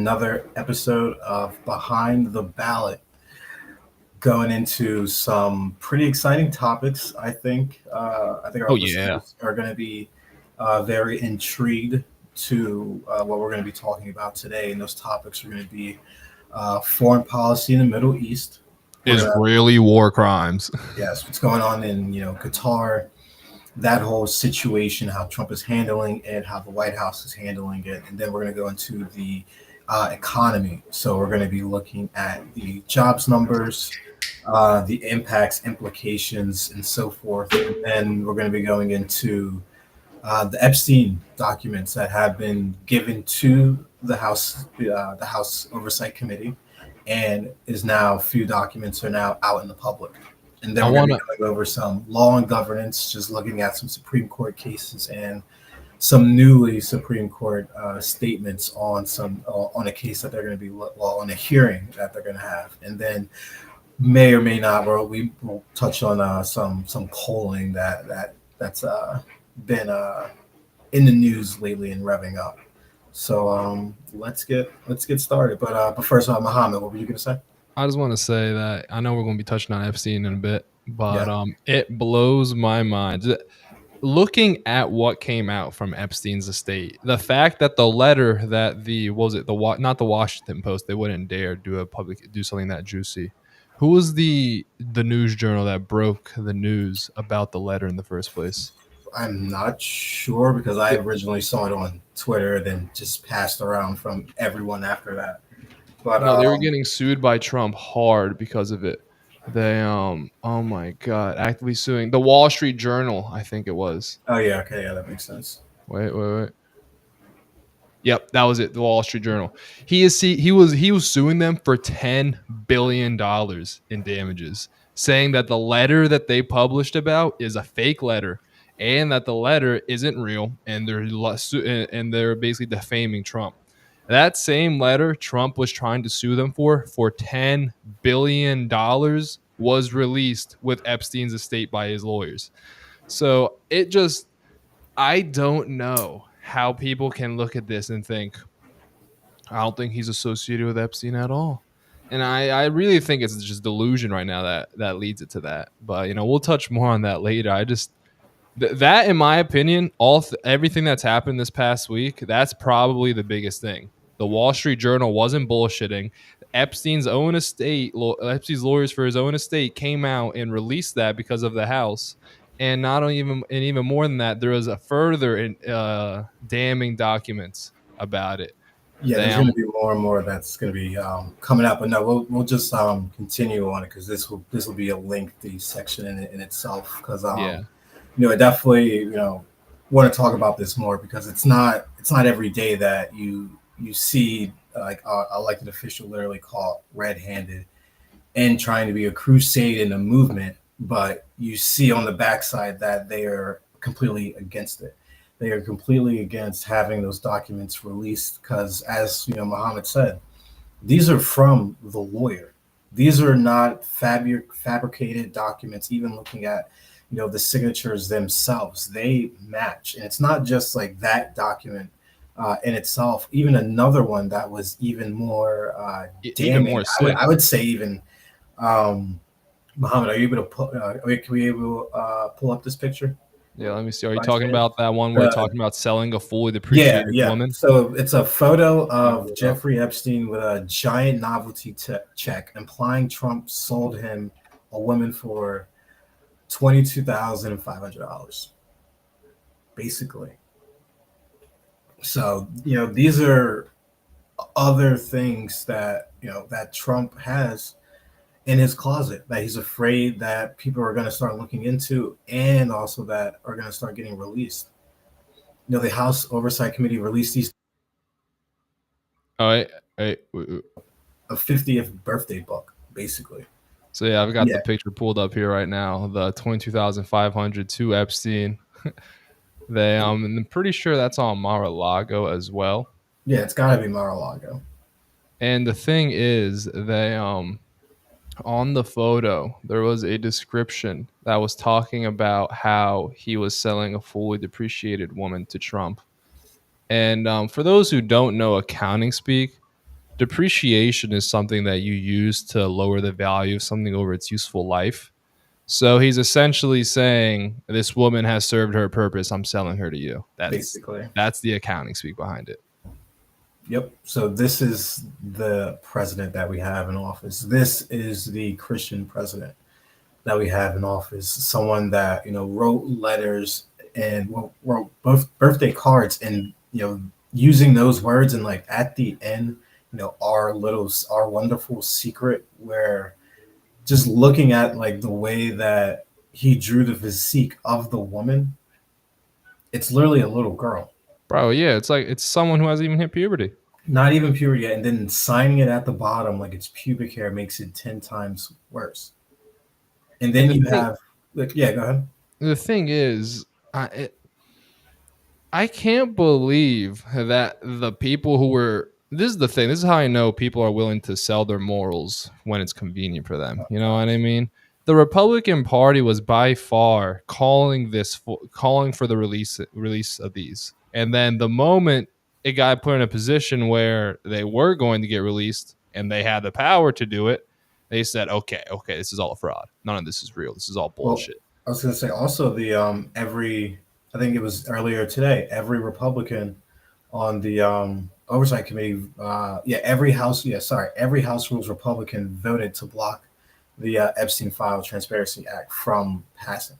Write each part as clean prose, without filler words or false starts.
another episode of Behind the Ballot, going into some pretty exciting topics. I think our Oh yeah. listeners are going to be very intrigued to what we're going to be talking about today, and those topics are going to be foreign policy in the Middle East. We're going to Israeli war crimes. yes, what's going on in Qatar, that whole situation, how Trump is handling it, how the White House is handling it, and then we're going to go into the economy. So we're going to be looking at the jobs numbers, the impacts, implications, and so forth. And then we're going to be going into the Epstein documents that have been given to the House Oversight Committee, and is now few documents are now out in the public. And then I we're going want to to. be going over some law and governance, just looking at some Supreme Court cases and some newly Supreme Court statements on on a case that they're going to be on a hearing that they're going to have, and then may or may not. We will touch on some polling that's been in the news lately and revving up. So let's get started. But first, Mohammed, what were you going to say? I just want to say that I know we're going to be touching on Epstein in a bit, but Yeah, it blows my mind. Looking at what came out from Epstein's estate, the fact that the letter that the what was it not the Washington Post, they wouldn't dare do something that juicy. Who was the news journal that broke the news about the letter in the first place? I'm not sure because I originally saw it on Twitter, then just passed around from everyone after that. But No, they were getting sued by Trump hard because of it. They oh my god, actively suing the Wall Street Journal, I think it was. oh yeah, okay, yeah, that makes sense. Wait. Yep, that was it. The Wall Street Journal. He was suing them for $10 billion in damages, saying that the letter that they published about is a fake letter, and that the letter isn't real, and they're basically defaming Trump. That same letter Trump was trying to sue them for $10 billion was released with Epstein's estate by his lawyers. So I don't know how people can look at this and think, I don't think he's associated with Epstein at all. And I really think it's just delusion right now that leads it to that. But we'll touch more on that later. That, in my opinion, everything that's happened this past week, that's probably the biggest thing. The Wall Street Journal wasn't bullshitting. Epstein's lawyers for his own estate came out and released that because of the House. And even more than that, there was a further damning documents about it. Yeah, there's going to be more and more that's going to be coming up. But no, we'll just continue on it because this will be a lengthy section in itself. Because Yeah. I definitely want to talk about this more because it's not every day that you see like a elected official literally caught red-handed and trying to be a crusade in a movement, but you see on the backside that they are completely against it. They are completely against having those documents released because, as Muhammad said, these are from the lawyer. These are not fabricated documents. Even looking at the signatures themselves, they match, and it's not just like that document in itself. Even another one that was even more Even damning. more sick. I would say even Muhammad, are you able to can we able pull up this picture? Yeah, let me see. Are you talking about that one where you're talking about selling a fully Yeah, depreciated yeah. woman? So it's a photo of Jeffrey Epstein with a giant novelty check, implying Trump sold him a woman for $22,500, basically. So these are other things that that Trump has in his closet that he's afraid that people are going to start looking into, and also that are going to start getting released. The House Oversight Committee released these Oh, wait. a 50th birthday book, basically. So yeah, I've got Yeah, the picture pulled up here right now. The 22,500 to Epstein. And I'm pretty sure that's on Mar-a-Lago as well. yeah, it's got to be Mar-a-Lago. And the thing is, they on the photo there was a description that was talking about how he was selling a fully depreciated woman to Trump. And for those who don't know accounting speak, depreciation is something that you use to lower the value of something over its useful life. So he's essentially saying this woman has served her purpose. I'm selling her to you. basically. That's the accounting speak behind it. Yep. So this is the president that we have in office. This is the Christian president that we have in office. Someone that wrote letters and wrote both birthday cards, and using those words, and like at the end, our wonderful secret, where just looking at like the way that he drew the physique of the woman, it's literally a little girl. Bro, yeah, it's like it's someone who hasn't even hit puberty. Not even puberty yet, and then signing it at the bottom like it's pubic hair makes it 10 times worse. And And then you have, like, yeah, go ahead. the thing is, I can't believe that the people who were. This is the thing. This is how I know people are willing to sell their morals when it's convenient for them. Oh You know what I gosh. mean? The Republican Party was by far calling for the release of these, and then the moment it got put in a position where they were going to get released and they had the power to do it, they said, "Okay, okay, this is all a fraud. None of this is real. This is all Well, bullshit." I was gonna say also the every I think it was earlier today, every Republican on the oversight committee, every House Rules Republican voted to block the Epstein File Transparency Act from passing.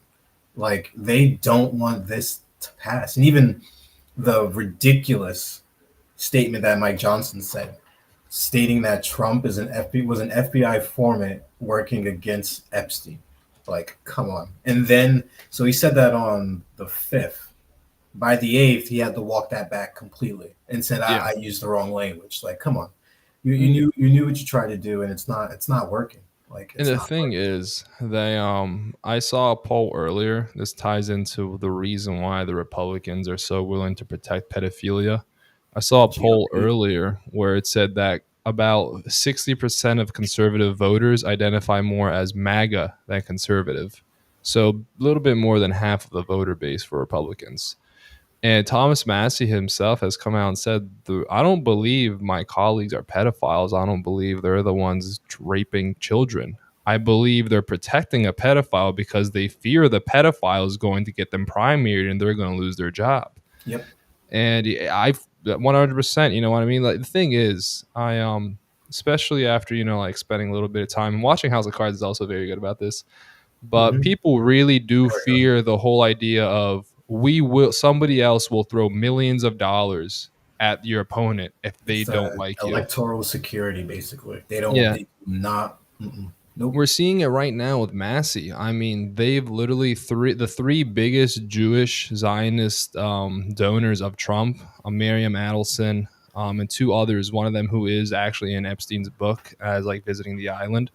Like they don't want this to pass, and even the ridiculous statement that Mike Johnson said, stating that Trump was an FBI informant working against Epstein. Like, come on. And then, so he said that on the 5th. By the 8th, he had to walk that back completely and said, Yeah. I used the wrong language. Like, come on. You knew what you tried to do, and it's not working. Like, And it's the not thing working. is, they I saw a poll earlier. This ties into the reason why the Republicans are so willing to protect pedophilia. I saw a poll GOP. earlier where it said that about 60% of conservative voters identify more as MAGA than conservative. So a little bit more than half of the voter base for Republicans. And Thomas Massey himself has come out and said, I don't believe my colleagues are pedophiles. I don't believe they're the ones raping children. I believe they're protecting a pedophile because they fear the pedophile is going to get them primaried and they're going to lose their job. Yep. And I 100%, you know what I mean? Like the thing is, especially after, like spending a little bit of time and watching House of Cards is also very good about this, but Mm-hmm. people really do There we go. fear the whole idea of somebody else will throw millions of dollars at your opponent if they It's don't like you. electoral security, basically. They don't, Yeah. they do not, nope. We're seeing it right now with Massey. I mean, they've literally the three biggest Jewish Zionist donors of Trump, Miriam Adelson, and two others. One of them who is actually in Epstein's book as like visiting the island.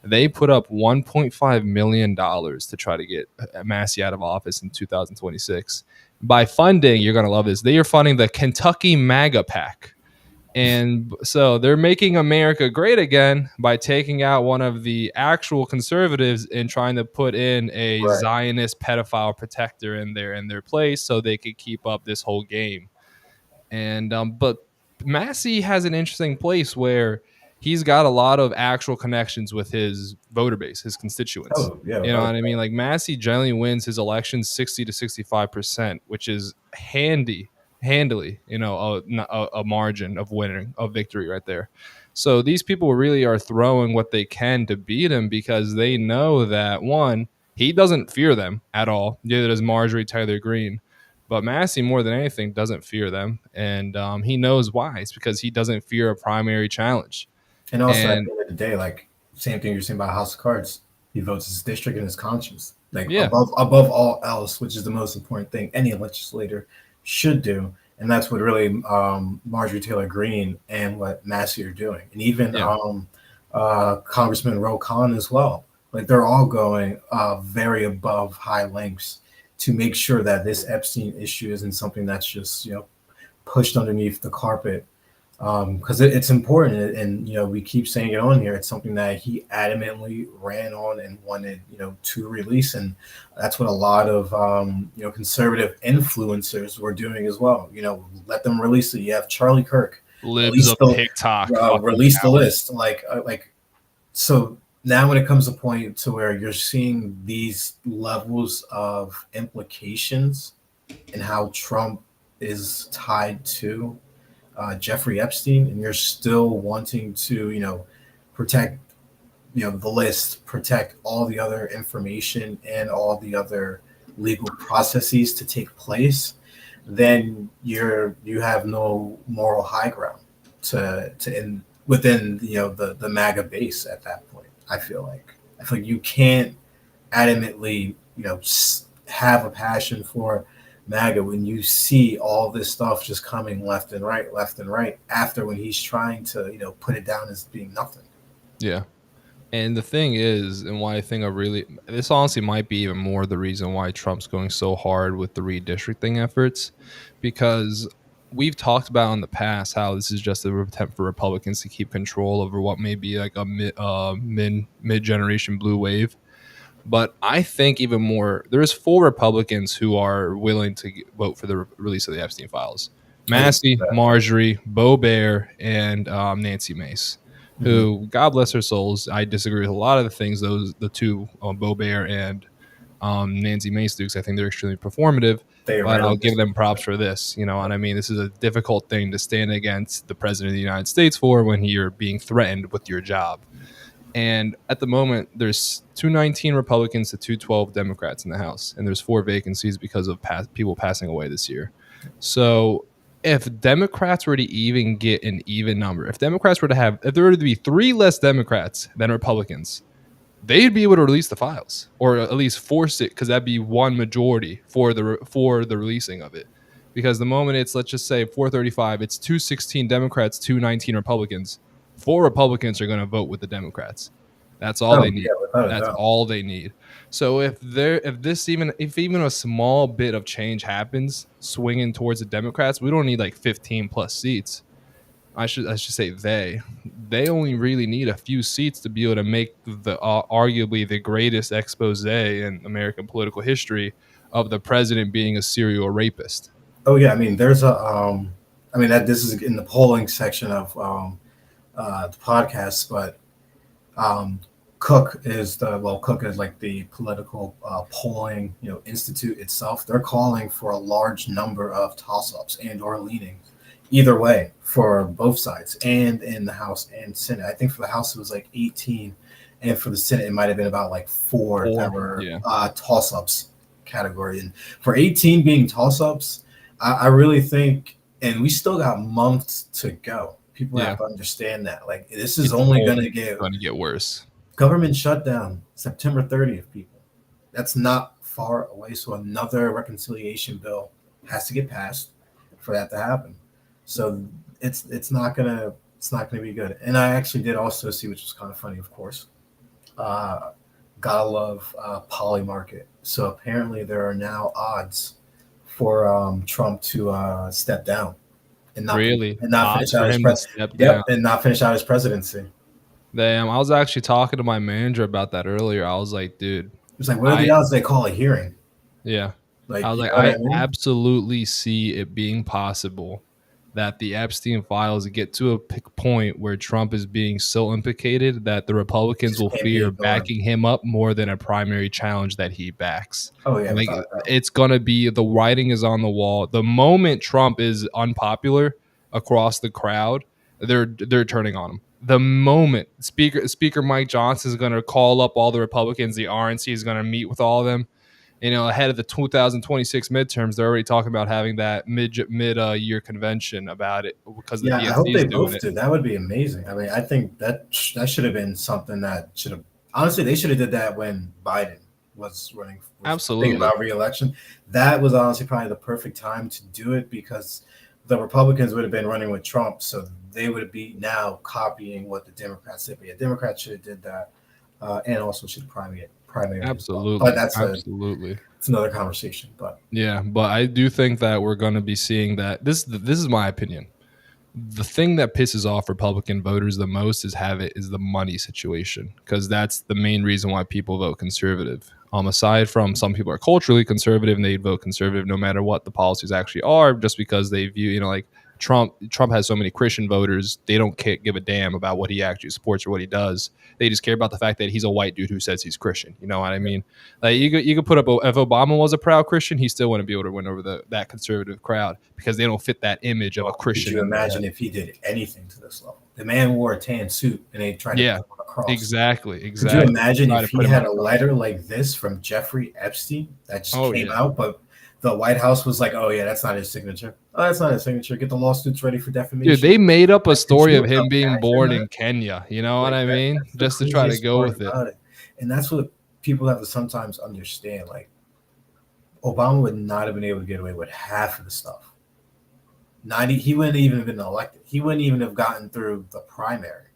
They put up $1.5 million to try to get Massey out of office in 2026. By funding, you're going to love this. They are funding the Kentucky MAGA PAC. And so they're making America great again by taking out one of the actual conservatives and trying to put in a Right. Zionist pedophile protector in their place so they could keep up this whole game. And but Massey has an interesting place where he's got a lot of actual connections with his voter base, his constituents. Oh, yeah, You know without what I mean? that. Like Massey generally wins his elections 60 to 65%, which is handily, a margin of winning, of victory right there. So these people really are throwing what they can to beat him because they know that one, he doesn't fear them at all. Neither does Marjorie Taylor Greene. But Massey, more than anything, doesn't fear them, and he knows why. It's because he doesn't fear a primary challenge. And also, at And the end of the day, like, same thing you're saying about House of Cards. He votes his district and his conscience, like yeah, above all else, which is the most important thing any legislator should do. And that's what really Marjorie Taylor Greene and what Massey are doing, and even yeah, Congressman Ro Khan as well. Like they're all going very above high lengths to make sure that this Epstein issue isn't something that's just pushed underneath the carpet, because it's important, and we keep saying it on here. It's something that he adamantly ran on and wanted to release, and that's what a lot of conservative influencers were doing as well. Let them release it. You have Charlie Kirk. Libs release of the TikTok, fucking release the cowards. list. So now when it comes to point to where you're seeing these levels of implications and how Trump is tied to Jeffrey Epstein, and you're still wanting to, protect, the list, protect all the other information and all the other legal processes to take place, then you have no moral high ground to in within the MAGA base at that point. I feel like you can't adamantly have a passion for MAGA when you see all this stuff just coming left and right after when he's trying to put it down as being nothing. Yeah. And the thing is, and why I think this honestly might be even more the reason why Trump's going so hard with the redistricting efforts, because we've talked about in the past how this is just an attempt for Republicans to keep control over what may be like a mid generation blue wave. But I think even more, there's 4 Republicans who are willing to vote for the release of the Epstein files: I can see Massey, that. Marjorie, Bo Bear, and Nancy Mace. Mhm. Who, God bless their souls, I disagree with a lot of the things the two, Bo Bear and Nancy Mace do, because I think they're extremely performative. They are But right I'll on give this. them props for this. You know what I mean? This is a difficult thing to stand against the president of the United States for when you're being threatened with your job. And at the moment, there's 219 Republicans to 212 Democrats in the House, and there's 4 vacancies because of people passing away this year. So if Democrats were to even get an even number, if there were to be 3 less Democrats than Republicans, they'd be able to release the files, or at least force it, because that'd be one majority for the releasing of it. Because the moment it's, let's just say 435, it's 216 Democrats, 219 Republicans. 4 Republicans are going to vote with the Democrats. That's all they Oh need. yeah, without a That's doubt. all they need. So if even a small bit of change happens, swinging towards the Democrats, we don't need like 15 plus seats. I should say they only really need a few seats to be able to make the arguably the greatest expose in American political history of the president being a serial rapist. Oh yeah, I mean, there's a I mean that this is in the polling section of the podcast, but um, Cook is like the political polling institute itself. They're calling for a large number of toss-ups and or leanings either way for both sides, and in the House and Senate. I think for the House it was like 18, and for the Senate it might have been about like four that were Yeah, toss-ups category. And for 18 being toss-ups, I really think, and we still got months to go. People yeah. have to understand that. Like, this is It's only going only to get going to get worse. government shutdown September 30th, people. That's not far away. So another reconciliation bill has to get passed for that to happen. So it's not gonna be good. And I actually did also see, which was kind of funny, of course. Uh, gotta love Poly Market. So apparently there are now odds for Trump to step down and not Really, and not odds finish out for his him to step down. yep, and not finish out his presidency. Damn, I was actually talking to my manager about that earlier. I was like, dude, It's like, what are the I odds they call a hearing? yeah. I Like, was you like, know what I I mean? absolutely see it being possible that the Epstein files get to a point where Trump is being so implicated that the Republicans Just will can't be fear ignored. backing him up more than a primary challenge that he backs. Oh yeah, Like, without a doubt. it's gonna be, the writing is on the wall. The moment Trump is unpopular across the crowd, they're turning on him. The moment Speaker Mike Johnson is going to call up all the Republicans, the RNC is going to meet with all of them. Ahead of the 2026 midterms, they're already talking about having that mid year convention about it because the Yeah, I DNC hope is they doing both it. do. That would be amazing. I mean, I think that should have been something that should have, honestly, they should have did that when Biden was thinking Absolutely. about reelection. That was honestly probably the perfect time to do it because the Republicans would have been running with Trump, so they would be now copying what the Democrats did. But yeah, Democrats should have did that, and also should have primary as well. But Absolutely. Absolutely. it's another conversation. But Yeah, but I do think that we're going to be seeing that. This is my opinion. The thing that pisses off Republican voters the most is the money situation, because that's the main reason why people vote conservative. Aside from some people are culturally conservative and they vote conservative no matter what the policies actually are, just because they view, like Trump has so many Christian voters, they don't give a damn about what he actually supports or what he does. They just care about the fact that he's a white dude who says he's Christian. You know what I mean? Like you could put up if Obama was a proud Christian, he still wouldn't be able to win over that conservative crowd because they don't fit that image of a Well, could Christian you in their imagine head. if he did anything to this level? The man wore a tan suit and they tried to Yeah, put him on a cross. exactly, Could you exactly. imagine Try if to he put him on had a a cross. letter like this from Jeffrey Epstein that just Oh came yeah. out, but the White House was like, "Oh yeah, that's not his signature. Oh, that's not his signature. Get the lawsuits ready for Dude, defamation." they made up a Like, could story you of him being imagine born that? in Kenya. You know what Like I that. mean? That's the Just to try to craziest go part with it. about it, and that's what people have to sometimes understand. Like Obama would not have been able to get away with half of the stuff. He wouldn't even have been elected. He wouldn't even have gotten through the primary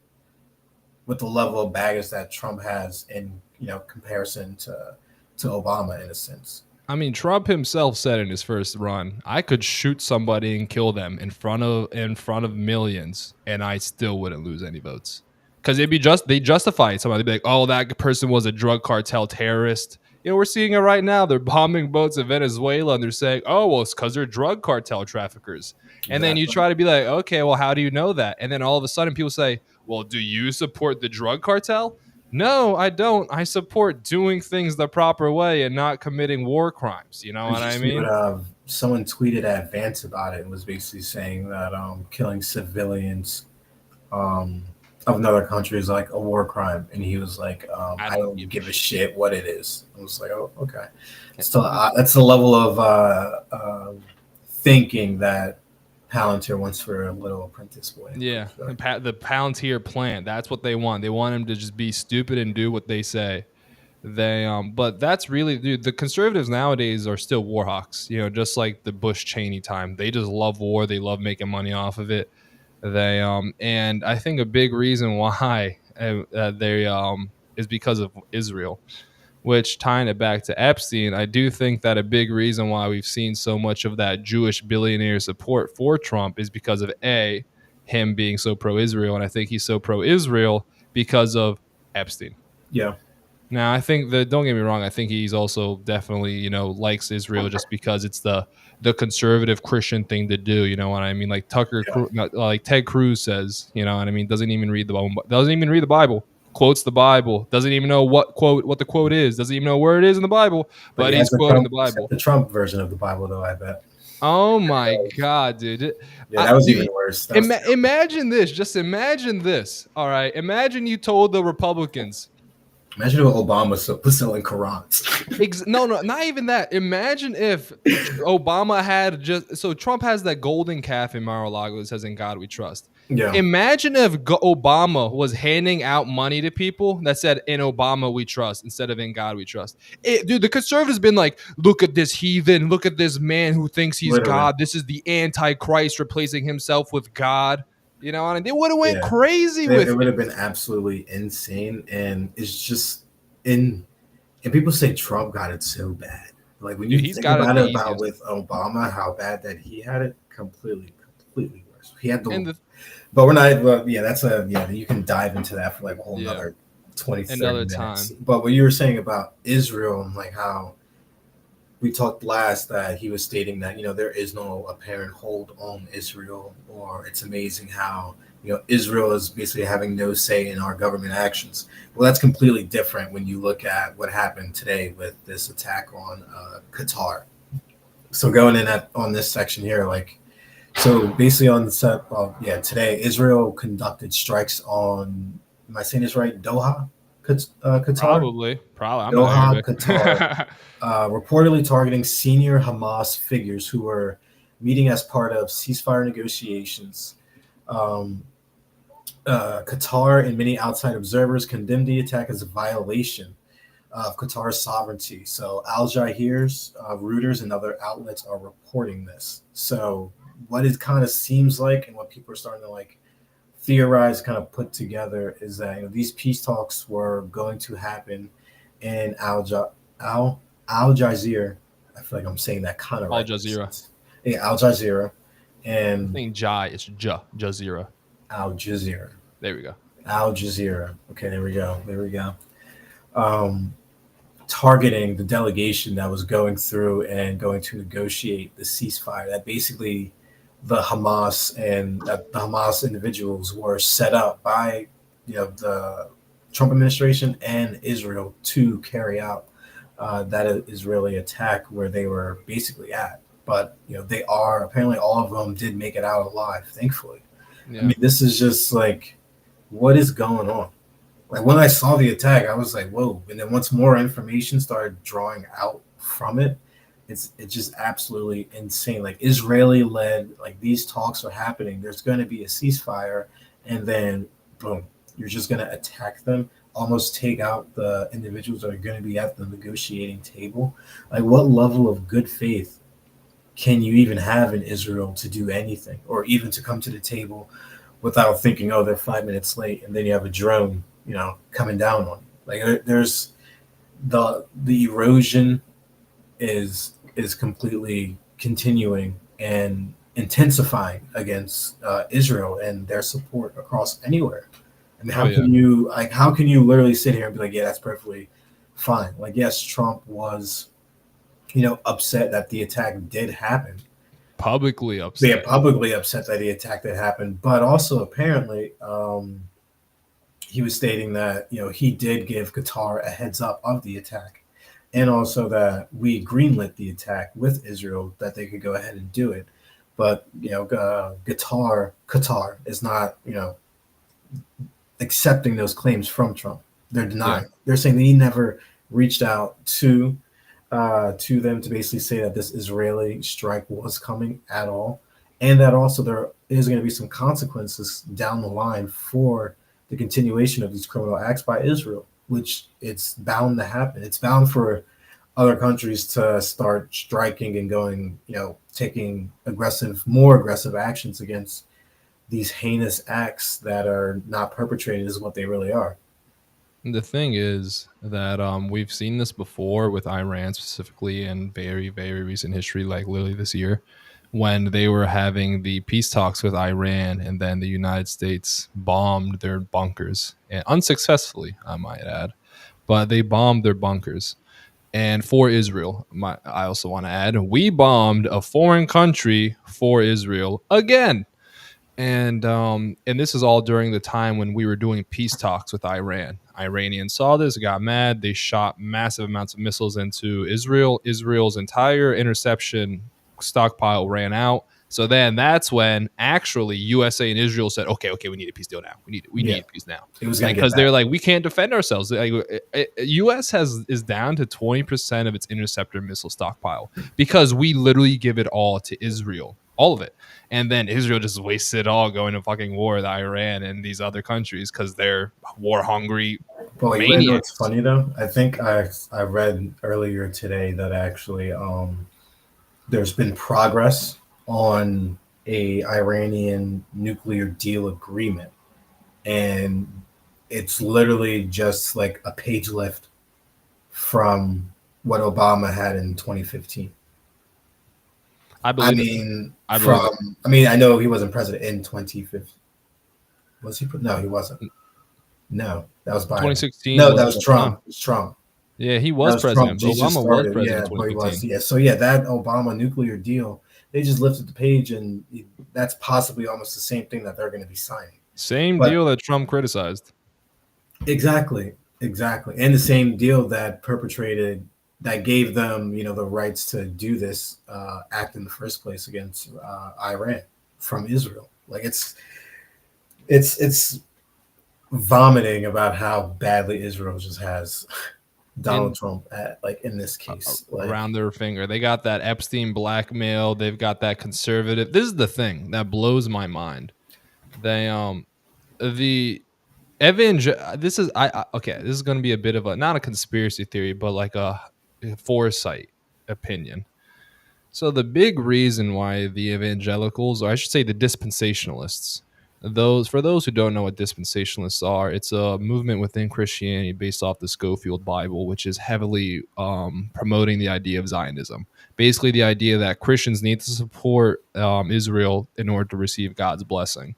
with the level of baggage that Trump has in comparison to Obama in a sense. I mean, Trump himself said in his first run, "I could shoot somebody and kill them in front of millions, and I still wouldn't lose any votes." Because they justify it. Somebody be like, "Oh, that person was a drug cartel terrorist." You know, we're seeing it right now. They're bombing boats in Venezuela, and they're saying, "Oh, well, it's because they're drug cartel traffickers." And then you Exactly. try to be like, "Okay, well, how do you know that?" And then all of a sudden, people say, "Well, do you support the drug cartel?" No, I don't. I support doing things the proper way and not committing war crimes. You know Did what you I see what mean? someone tweeted at Vance about it and was basically saying that killing civilians um, of another country is like a war crime, and he was like, I "I don't don't give a give a shit. shit what it is." I was like, "Oh, okay." So that's the level of thinking that Palantir wants for a little apprentice boy. I'm pretty Yeah, sure. the Palantir plant. That's what they want. They want him to just be stupid and do what they say. But that's really, dude. The conservatives nowadays are still war hawks. You know, just like the Bush Cheney time. They just love war. They love making money off of it. And I think a big reason why they is because of Israel. Which, tying it back to Epstein, I do think that a big reason why we've seen so much of that Jewish billionaire support for Trump is because of him being so pro-Israel, and I think he's so pro-Israel because of Epstein. Yeah, Now, I think that, don't get me wrong, I think he's also definitely, likes Israel just because it's the conservative Christian thing to do. You know what I mean? Like yeah. like Ted Cruz says, you know what I mean? Doesn't even read the Bible. Doesn't even read the Bible. Quotes the Bible. Doesn't even know what the quote is. Doesn't even know where it is in the Bible. But But he he's has the quoting the Trump. He's got Bible. the Trump version of the Bible, though. I bet. Oh my God, dude! Yeah, that was even Dude, worse. That was terrible. imagine this. Just imagine this. All right, imagine you told the Republicans. Imagine if Obama was selling Qurans. No, no, not even that. Imagine if Obama had just so Trump has that golden calf in Mar-a-Lago that says "In God We Trust." Yeah, Imagine if Obama was handing out money to people that said "In Obama We Trust" instead of "In God We Trust." Dude, the conservatives been like, "Look at this heathen! Look at this man who thinks he's literally. God. This is the Antichrist replacing himself with God." You know, and they would have went Yeah, crazy it with would it. have been absolutely insane, and it's just in. And people say Trump got it so bad. Like when Dude, you he's think got it about the it, about easiest. with Obama, how bad that he had it, completely worse. He had And the, the but we're not. Well, yeah, that's a yeah. You can dive into that for like a whole yeah, another 20, 30 another minutes. time. But what you were saying about Israel and like how we talked last that he was stating that there is no apparent hold on Israel, or it's amazing how Israel is basically having no say in our government actions. Well, that's completely different when you look at what happened today with this attack on Qatar. So going in on this section here, like so basically on the set, well, yeah, today Israel conducted strikes on. Am I saying this right? Qatar, Probably. I'm not Doha, Arabic. Qatar, reportedly targeting senior Hamas figures who were meeting as part of ceasefire negotiations. Um, Qatar and many outside observers condemned the attack as a violation of Qatar's sovereignty. So Al Jazeera's, Reuters, and other outlets are reporting this. So what it kind of seems like, and what people are starting to like theorize, kind of put together, is that these peace talks were going to happen in Al Al Jazeera. I feel like I'm saying that kind of Al right. Jazeera. Yeah, Al Jazeera I'm and saying Jai. It's Jazeera. Al Jazeera. There we go. Al Jazeera. Okay, there we go. There we go. Um, Targeting the delegation that was going through and going to negotiate the ceasefire. That basically the Hamas and that the Hamas individuals were set up by the Trump administration and Israel to carry out that Israeli attack where they were basically at. But they are apparently all of them did make it out alive, thankfully. I Yeah. mean, this is just like, what is going on? Like when I saw the attack, I was like, whoa. And then once more information started drawing out from it, it's just absolutely insane. Like Israeli led, like these talks are happening. There's going to be a ceasefire, and then boom, you're just going to attack them, almost take out the individuals that are going to be at the negotiating table. Like what level of good faith can you even have in Israel to do anything, or even to come to the table without thinking, oh, they're 5 minutes late, and then you have a drone, coming down on you. Like there's the erosion is completely continuing and intensifying against Israel and their support across anywhere. I mean, Oh how yeah. can you like how can you literally sit here and be like, yeah, that's perfectly fine? Like, yes, Trump was upset that the attack did happen. Publicly They're upset. publicly upset that the attack that happened, but also apparently he was stating that he did give Qatar a heads up of the attack, and also that we greenlit the attack with Israel that they could go ahead and do it. But Qatar is not accepting those claims from Trump. They're Yeah. denying. They're saying that he never reached out to them to basically say that this Israeli strike was coming at all, and that also there is going to be some consequences down the line for the continuation of these criminal acts by Israel, which it's bound to happen. It's bound for other countries to start striking and going, taking more aggressive actions against these heinous acts that are not perpetrated as what they really are. The thing is that we've seen this before with Iran specifically in very, very recent history, like literally this year, when they were having the peace talks with Iran, and then the United States bombed their bunkers, and unsuccessfully, I might add, but they bombed their bunkers. And for Israel, I also want to add, we bombed a foreign country for Israel again. And this is all during the time when we were doing peace talks with Iran. Iranians saw this, got mad. They shot massive amounts of missiles into Israel. Israel's entire interception stockpile ran out. So then that's when actually USA and Israel said, okay, we need a peace deal now. We Yeah, need peace now. it was going Like, to get because bad. they're like, we can't defend ourselves. Like, US is down to 20% of its interceptor missile stockpile because we literally give it all to Israel, all of it. And then Israel just wasted it all going to fucking war with Iran and these other countries because they're war hungry But like, you know what's maniacs. funny though? I think I read earlier today that actually there's been progress on a Iranian nuclear deal agreement, and it's literally just like a page lift from what Obama had in 2015. I I believe it. mean, I believe it. I know he wasn't president in 2015. Was he? No, he wasn't. No, that was Biden. 2016 No, that was was Trump. Trump. It was Trump. Yeah, he That was was Trump. president. He just Obama was started. president Yeah, in but he was. 2015. Yeah. So yeah, that Obama nuclear deal, they just lifted the page, and that's possibly almost the same thing that they're going to be signing. Same But deal that Trump criticized. exactly, exactly, and the same deal that perpetrated that gave them, the rights to do this act in the first place against Iran from Israel. Like it's vomiting about how badly Israel just has Donald In Trump at, like in this case. Like around their finger. They got that Epstein blackmail. They've got that conservative. This is the thing that blows my mind. They the this is okay, this is going to be a bit of a, not a conspiracy theory, but like a foresight opinion. So the big reason why the evangelicals, or I should say the dispensationalists, those for those who don't know what dispensationalists are, it's a movement within Christianity based off the Schofield Bible, which is heavily promoting the idea of Zionism. Basically, the idea that Christians need to support Israel in order to receive God's blessing.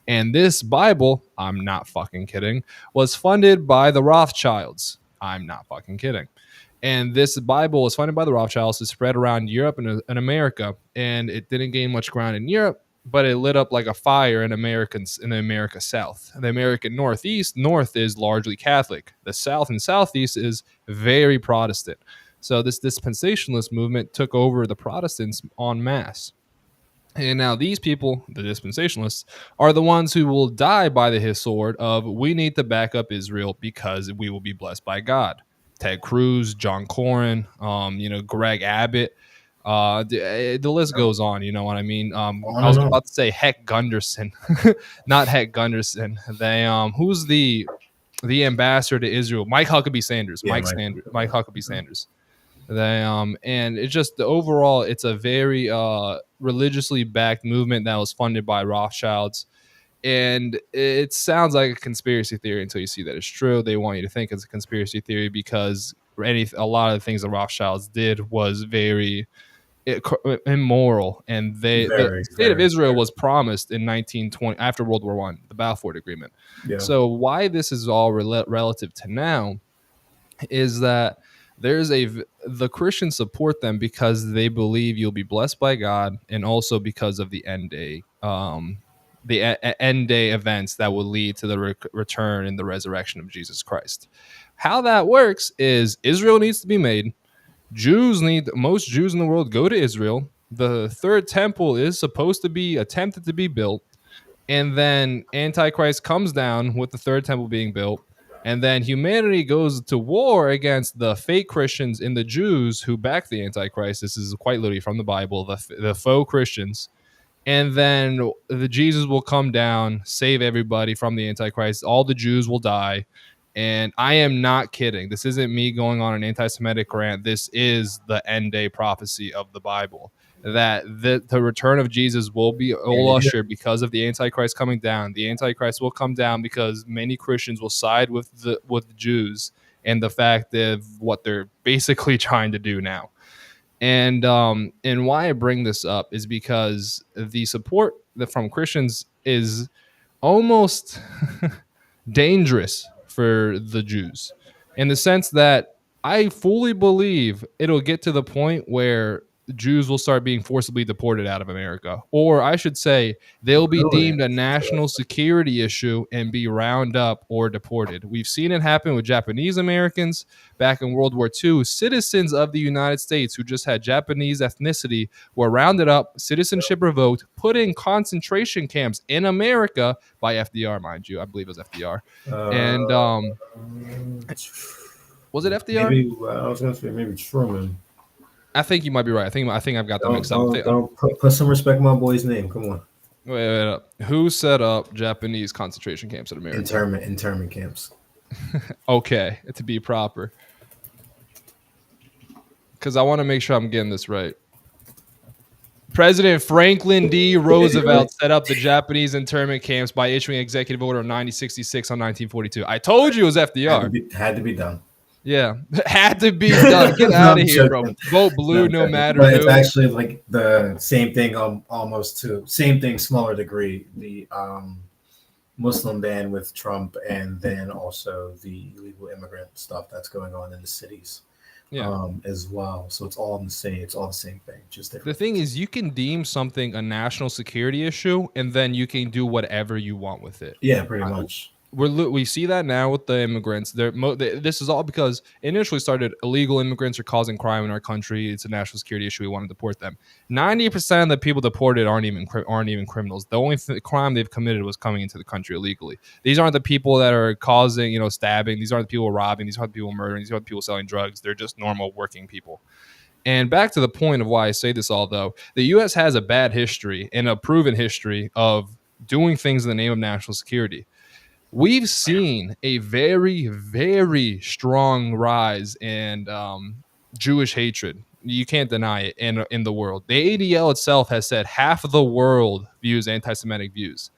And this Bible, I'm not fucking kidding, was funded by the Rothschilds. I'm not fucking kidding. And this Bible was funded by the Rothschilds. It spread around Europe and America, and it didn't gain much ground in Europe, but it lit up like a fire in the America South. The American Northeast, North is largely Catholic. The South and Southeast is very Protestant. So this dispensationalist movement took over the Protestants en masse. And now these people, the dispensationalists, are the ones who will die by the sword of we need to back up Israel because we will be blessed by God. Ted Cruz, John Cornyn, Greg Abbott. The list goes on. You know what I mean? On I and was on. about to say Heck Gunderson, not Heck Gunderson. They who's the ambassador to Israel? Mike Huckabee Sanders. Yeah, Mike Huckabee Sanders. They and it's just the overall, it's a very religiously backed movement that was funded by Rothschilds. And it sounds like a conspiracy theory until you see that it's true. They want you to think it's a conspiracy theory because a lot of the things the Rothschilds did was very immoral, and the very, state of very, Israel very. was promised in 1920 after World War One, the Balfour Agreement. Yeah, So why this is all relative to now is that the Christians support them because they believe you'll be blessed by God, and also because of the end day events that will lead to the return and the resurrection of Jesus Christ. How that works is Israel needs to be made. Most Jews in the world go to Israel. The third temple is supposed to be attempted to be built, and then Antichrist comes down with the third temple being built, and then humanity goes to war against the fake Christians and the Jews who back the Antichrist. This is quite literally from the Bible, the faux Christians. And then the Jesus will come down, save everybody from the Antichrist. All the Jews will die. And I am not kidding. This isn't me going on an anti-Semitic rant. This is the end day prophecy of the Bible, that the return of Jesus will be yeah, yeah. ushered because of the Antichrist coming down. The Antichrist will come down because many Christians will side with the Jews and the fact of what they're basically trying to do now. And why I bring this up is because the support from Christians is almost dangerous for the Jews, in the sense that I fully believe it'll get to the point where Jews will start being forcibly deported out of America. Or I should say, they'll be Really? deemed a national security issue and be rounded up or deported. We've seen it happen with Japanese Americans back in World War II. Citizens of the United States who just had Japanese ethnicity were rounded up, citizenship revoked, put in concentration camps in America by FDR, mind you. I believe it was FDR. And Uh, was it FDR? maybe I was gonna say maybe Truman. I think you might be right. I think I've got them Don't mixed up. don't don't put some respect on my boy's name. Come on, Wait. Who set up Japanese concentration camps in America? internment camps. Okay, to be proper, because I want to make sure I'm getting this right. President Franklin D. Really? Roosevelt set up the Japanese internment camps by issuing Executive Order 9066 on 1942. I told you it was FDR. Had to be done. Yeah, had to be done. Get No, out I'm of here, bro. joking. Vote No, blue I'm no joking. matter But it's who. actually like the same thing, almost to same thing, smaller degree. The Muslim ban with Trump, and then also the illegal immigrant stuff that's going on in the cities, Yeah. as well. So it's all in the same. It's all the same thing, just The different thing things. is, you can deem something a national security issue, and then you can do whatever you want with it. Yeah, pretty much. We see that now with the immigrants. This is all because it initially started illegal immigrants are causing crime in our country. It's a national security issue. We want to deport them. 90% of the people deported aren't even criminals. The only crime they've committed was coming into the country illegally. These aren't the people that are causing stabbing. These aren't the people robbing. These aren't the people murdering. These aren't the people selling drugs. They're just normal working people. And back to the point of why I say this all, though, the U.S. has a bad history and a proven history of doing things in the name of national security. We've seen a very, very strong rise in Jewish hatred. You can't deny it in the world. The ADL itself has said half of the world views anti-Semitic views.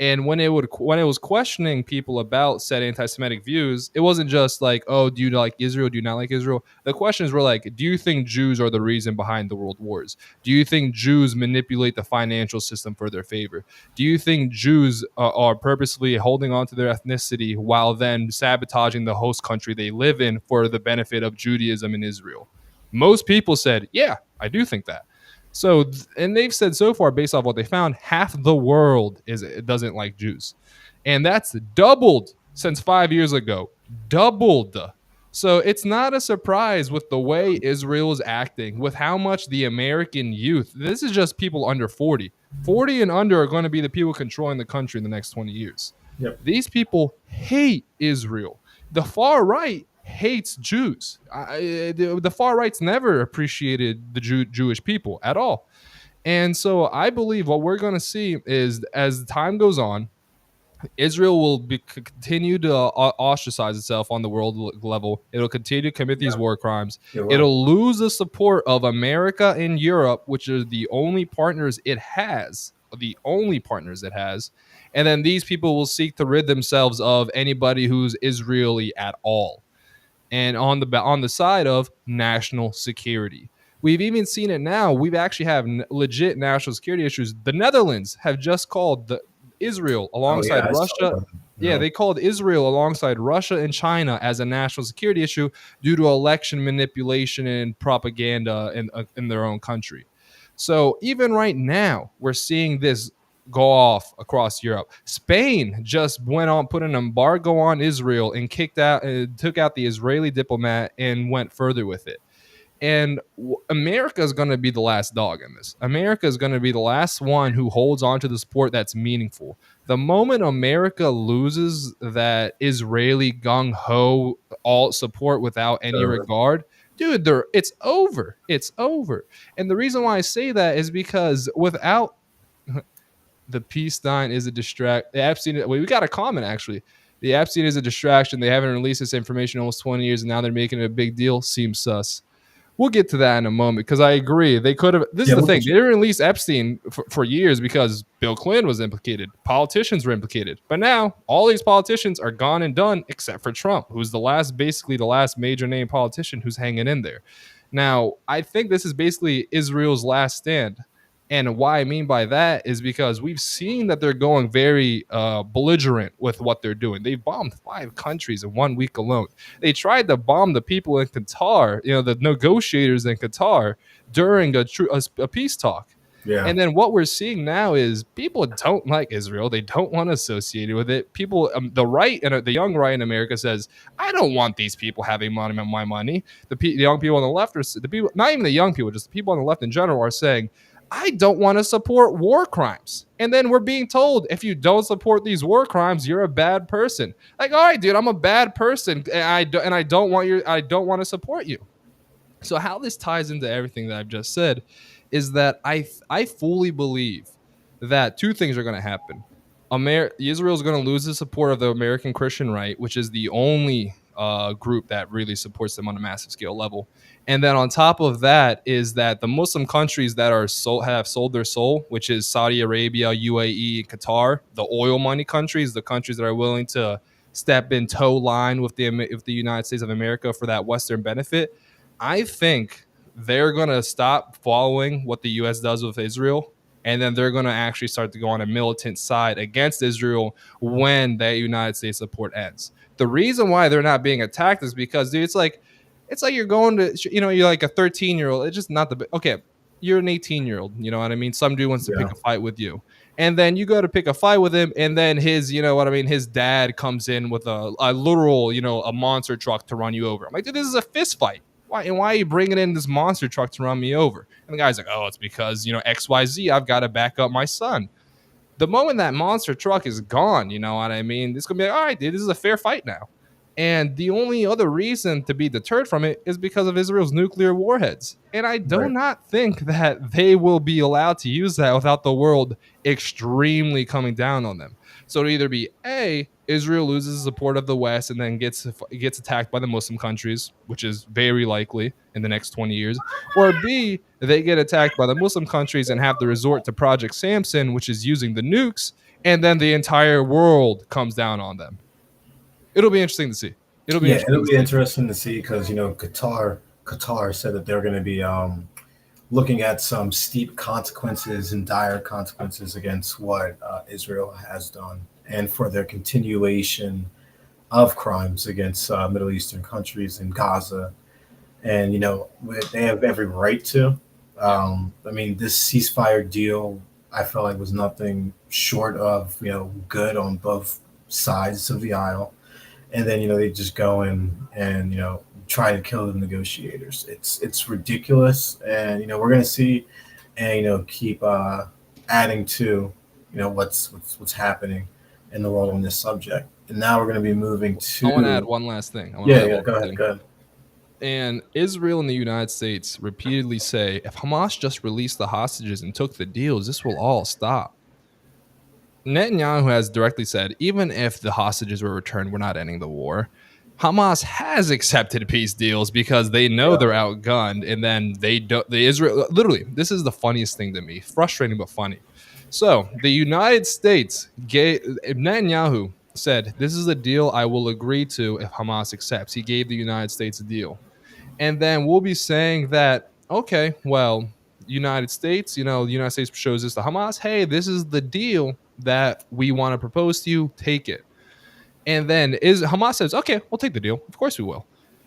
And when it was questioning people about said anti-Semitic views, it wasn't just like, oh, do you like Israel? Do you not like Israel? The questions were like, do you think Jews are the reason behind the world wars? Do you think Jews manipulate the financial system for their favor? Do you think Jews are purposely holding on to their ethnicity while then sabotaging the host country they live in for the benefit of Judaism in Israel? Most people said, yeah, I do think that. So, and they've said so far, based off what they found, half the world doesn't like Jews, and that's doubled since 5 years ago. Doubled. So it's not a surprise with the way Israel is acting, with how much the American youth. This is just people under 40. 40 and under are going to be the people controlling the country in the next 20 years. Yep. These people hate Israel. The far right hates Jews. The far right's never appreciated the Jewish people at all. And so I believe what we're going to see is, as time goes on, Israel will continue to ostracize itself on the world level. It'll continue to commit these Yeah. war crimes. You're right. It'll lose the support of America and Europe, which are the only partners it has. The only partners it has. And then these people will seek to rid themselves of anybody who's Israeli at all, and on the side of national security. We've even seen it now. We've actually have legit national security issues. The Netherlands have just called Israel Oh alongside yeah, I saw Russia. that. You Yeah, know. they called Israel alongside Russia and China as a national security issue due to election manipulation and propaganda in their own country. So even right now, we're seeing this go off across Europe. Spain just went on, put an embargo on Israel and took out the Israeli diplomat and went further with it. And America is going to be the last dog in this. America is going to be the last one who holds on to the sport that's meaningful. The moment America loses that Israeli gung ho all support without any Sure. regard, dude, it's over. It's over. And the reason why I say that is because without the peace sign is a distract. The Epstein. Wait, we got a comment actually. The Epstein is a distraction. They haven't released this information in almost 20 years, and now they're making it a big deal. Seems sus. We'll get to that in a moment because I agree. They could have. This is Yeah, the look thing. at They you. didn't release Epstein for years because Bill Clinton was implicated. Politicians were implicated. But now all these politicians are gone and done except for Trump, who's basically the last major name politician who's hanging in there. Now, I think this is basically Israel's last stand. And why I mean by that is because we've seen that they're going very belligerent with what they're doing. They've bombed 5 countries in 1 week alone. They tried to bomb the people in Qatar, the negotiators in Qatar during a peace talk. Yeah. And then what we're seeing now is people don't like Israel. They don't want to associate with it. People, the right and the young right in America says, I don't want these people having my money. The young people on the left, or the people, not even the young people, just the people on the left in general, are saying, I don't want to support war crimes. And then we're being told, if you don't support these war crimes, you're a bad person. Like, all right, dude, I'm a bad person, and I don't want to support you. So how this ties into everything that I've just said is that I fully believe that two things are going to happen. Israel is going to lose the support of the American Christian right, which is the only group that really supports them on a massive scale level. And then on top of that is that the Muslim countries that have sold their soul, which is Saudi Arabia, UAE, and Qatar, the oil money countries, the countries that are willing to step in toe line with the United States of America for that Western benefit. I think they're going to stop following what the U.S. does with Israel, and then they're going to actually start to go on a militant side against Israel when that United States support ends. The reason why they're not being attacked is because, dude, it's like you're going to, you're like a 13-year-old. It's just not okay. You're an 18-year-old. You know what I mean? Some dude wants to Yeah. pick a fight with you. And then you go to pick a fight with him, and then his dad comes in with a literal, a monster truck to run you over. I'm like, dude, this is a fist fight. Why are you bringing in this monster truck to run me over? And the guy's like, oh, it's because, XYZ, I've got to back up my son. The moment that monster truck is gone, you know what I mean? It's going to be like, all right, dude, this is a fair fight now. And the only other reason to be deterred from it is because of Israel's nuclear warheads. And I do Right. not think that they will be allowed to use that without the world extremely coming down on them. So it'll either be A, Israel loses the support of the West and then gets attacked by the Muslim countries, which is very likely in the next 20 years, or B, they get attacked by the Muslim countries and have to resort to Project Samson, which is using the nukes, and then the entire world comes down on them. It'll be interesting to see. It'll be Yeah, interesting it'll to be see. interesting to see because Qatar said that they're going to be looking at some steep consequences and dire consequences against what Israel has done, and for their continuation of crimes against Middle Eastern countries and Gaza. And they have every right to. Yeah. I mean, this ceasefire deal, I felt like was nothing short of good on both sides of the aisle. And then they just go in and try to kill the negotiators. It's ridiculous, and we're gonna see, and keep adding to what's happening in the world on this subject. And now we're gonna be moving I want to add to one last thing. I want to yeah, add yeah. one Go last ahead, thing. go ahead. And Israel and the United States repeatedly say if Hamas just released the hostages and took the deals, this will all stop. Netanyahu has directly said, even if the hostages were returned, we're not ending the war. Hamas has accepted peace deals because they know Yeah, they're outgunned, and then they don't. The Israel literally, this is the funniest thing to me, frustrating but funny. So the United States gave Netanyahu said, "This is a deal I will agree to if Hamas accepts." He gave the United States a deal, and then we'll be saying that, okay, well, United States, the United States shows this to Hamas. Hey, this is the deal that we want to propose to you. Take it. And then is Hamas says, okay, we'll take the deal. Of course we will.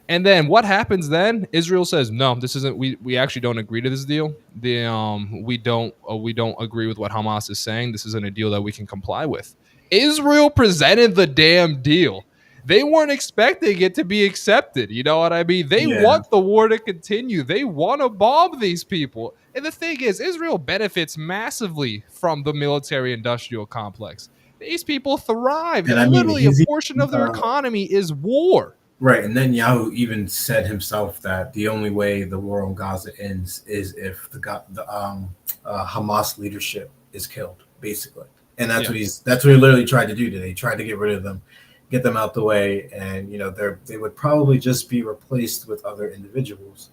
And then what happens then? Israel says, no, this isn't. We actually don't agree to this deal. We don't agree with what Hamas is saying. This isn't a deal that we can comply with. Israel presented the damn deal. They weren't expecting it to be accepted. You know what I mean? They yeah. want the war to continue. They want to bomb these people. And the thing is, Israel benefits massively from the military industrial complex. These people thrive. And I mean, Literally, a he's portion of their economy is war. right. And then Yahoo even said himself that the only way the war on Gaza ends is if the Hamas leadership is killed, basically. And Yeah. that's what he literally tried to do today. He tried to get rid of them, get them out the way, and they would probably just be replaced with other individuals.